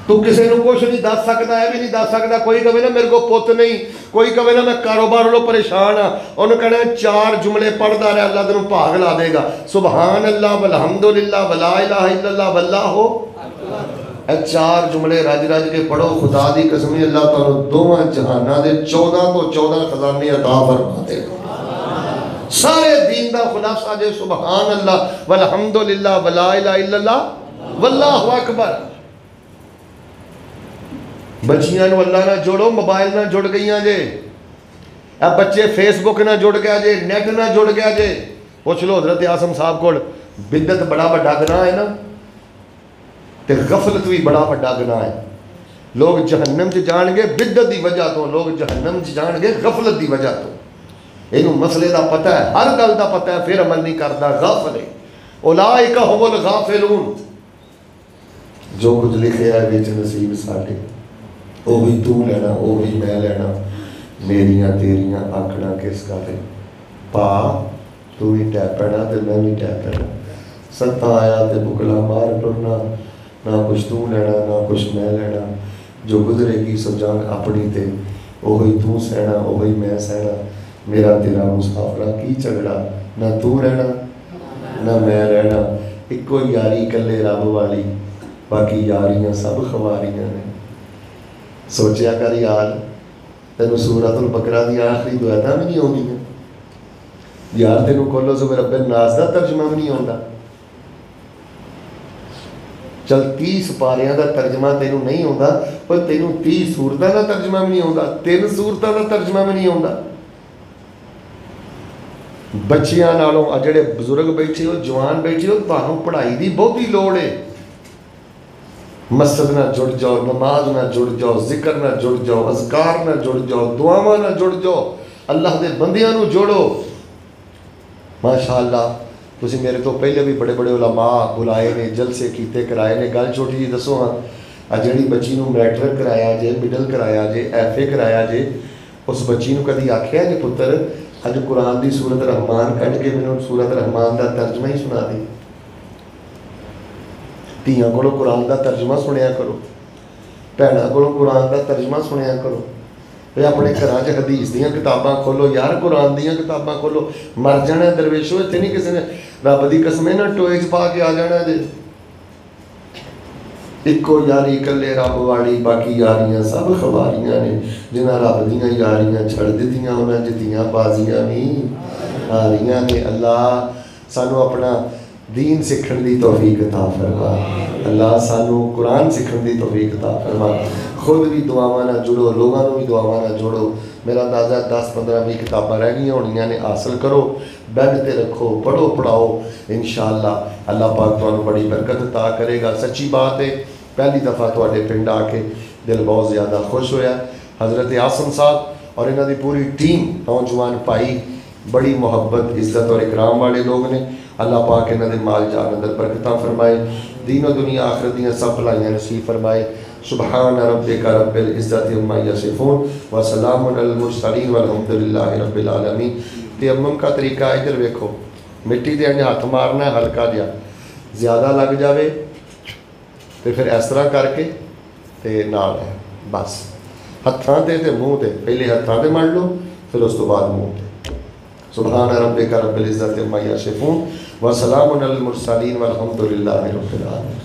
तू किसी को कुछ नहीं दस सकता, है भी नहीं दस सकता। कोई कहे ना मेरे को पुत नहीं, कोई कहे ना मैं कारोबार वालों परेशान हाँ, उन्होंने कहना 4 जुमले पढ़ता रहा अल्लाह तेन भाग ला देगा। सुबहान अल्लाह वल्हम्दुलिल्लाह वला इलाहा इल्लल्लाह वल्लाहु अकबर। 4 जुमले रज रज के पढ़ो, खुदा की कसम अल्लाह तुहानू दोवां जहानां दे 14 तो 14 खजाने अता फरमा देगा। सारे दीन का खुलासा जे सुबहान अल्लाह वल्हम्दुलिल्लाह वला इलाहा इल्लल्लाह वल्लाहु अकबर। बच्चियां अल्लाह ना जोड़ो, मोबाइल ना जुड़ गई जे, अब बच्चे फेसबुक ना जुड़ गया जे, नेट ना जुड़ गया जे। पूछ लो हजरत आसम साहब को, बिदत बड़ा बड़ा गुनाह है ना, तो गफलत भी बड़ा बड़ा गुनाह है। लोग जहन्नम च जाएंगे बिदत की वजह तो, लोग जहन्नम च जाएंगे गफलत की वजह तो। इनू मसले का पता है, हर गल का पता है, फिर अमल नहीं करता। गाफिल उलाइका हुमुल गाफिलून। जो कुछ लिखे है विच नसीब साडे, वो भी तू लेना, वो भी मैं लेना, मेरिया तेरिया आखना किस करे पा, तू भी टै पैना तो मैं भी टै पैना। सत्ता आया तो बुकला मार टुरना, ना कुछ तू लेना ना कुछ मैं लेना। जो गुजरेगी सो जान अपनी ते, वही तू सहना वही मैं सहना। मेरा तेरा मुसाफरा की झगड़ा, ना तू रहना ना मैं रहना। इको यारी कले रब वाली, बाकी यारियां सब खवारियां ने। सोचा कर यार, तेन सूरतुल बकरा दी आखिरी दुआता भी नहीं आउंदी यार, तेन कोलो सुबह रब्बे नास का तर्जमा भी नहीं आता। चल 30 पारियां का तर्जमा तेनू नहीं आता, पर तेनू 30 सूरतों का तर्जमा भी नहीं आता, 3 सूरतों का तर्जमा भी नहीं आता। बच्चियां नालों आ जिहड़े बजुर्ग बैठे हो, जवान बैठे हो, तुहानू पढ़ाई की बहुती लोड़ है। मस्जिद ना जुड़ जाओ, नमाज ना जुड़ जाओ, जिक्र ना जुड़ जाओ, अज़कार ना जुड़ जाओ, दुआवां ना जुड़ जाओ, अल्लाह के बंदियां नू जोड़ो। माशाअल्लाह तुसीं मेरे तो पहले भी बड़े बड़े उलमा बुलाए ने, जलसे कीते कराए ने। गल छोटी जी दसो हाँ, आ जिहड़ी बच्ची नू मैट्रिक कराया जे, मिडल कराया जे, FA कराया जे, उस बच्ची नू कदी आखिया जे पुत्र अज कुरान की सूरत रहमान कढ़ के मैनूं सूरत रहमान का तर्जमा ही सुना दी। धीआं कोलों कुरान का तर्जमा सुनिया करो, भैनों कोलों कुरान का तर्जमा सुनिया करो। वे अपने घर च हदीस दीयां किताबां खोलो यार, कुरान दीयां किताबां खोलो। मर जाना दरवेशो, इत्थे नहीं किसी ने रब की कसम ना टोए च पा के आ जाना जे। इको यारी कले रब वाली, बाकी यारियां सब खवारियां ने। जिन्हां रब दीयां यारियां छड़ दित्तियां उन्हां जित्तियां बाजियां नहीं हारियां ने। अल्लाह सानू अपना दीन सीखण दी तौफीक अता फरमा, अल्लाह सानू कुरान सीखण दी तौफीक अता फरमा। खुद भी दुआवां नाल जुड़ो, लोगों को भी दुआवां नाल जोड़ो। मेरा अंदाज़ा 10-15-20 किताबां रह गई होनियां ने, हासिल करो, बेड ते रखो, पढ़ो पढ़ाओ। इंशाअल्लाह अल्लाह पाक तुहानू बड़ी बरकत अता करेगा। सच्ची बात है, पहली दफ़ा तुहाडे पिंड आके दिल बहुत ज़्यादा खुश होया। हज़रत आसम साहब और इन्हां दी पूरी टीम, नौजवान भाई बड़ी मुहब्बत इज़्ज़त और इकराम वाले लोग ने। अल्लाह पाक इन्हां दे माल जान अंदर बरकतां फरमाए, दीन और दुनिया आखिरत दियां सब भलाइयां नसीब फरमाए। सुबहान रब्बिका रब्बिल इज़्ज़ति अम्मा यसिफून व सलामुन अलल मुरसलीन वल्हम्दुलिल्लाहि रब्बिल आलमीन। तयम्मुम का तरीका इधर वेखो, मिट्टी दे अंज हथ मारना है, हल्का जिहा, ज़्यादा लग जाए तो फिर इस तरह करके ते नाल है बस हत्थां ते मूँह ते, पहले हत्थां ते मल लो, फिर उस तो बाद मूँह ते। सुबहान रब्बिका रब्बिल इज़्ज़ति अम्मा यसिफून व सलामुन अलल मुरसलीन वल्हम्दुलिल्लाहि रब्बिल आलमीन।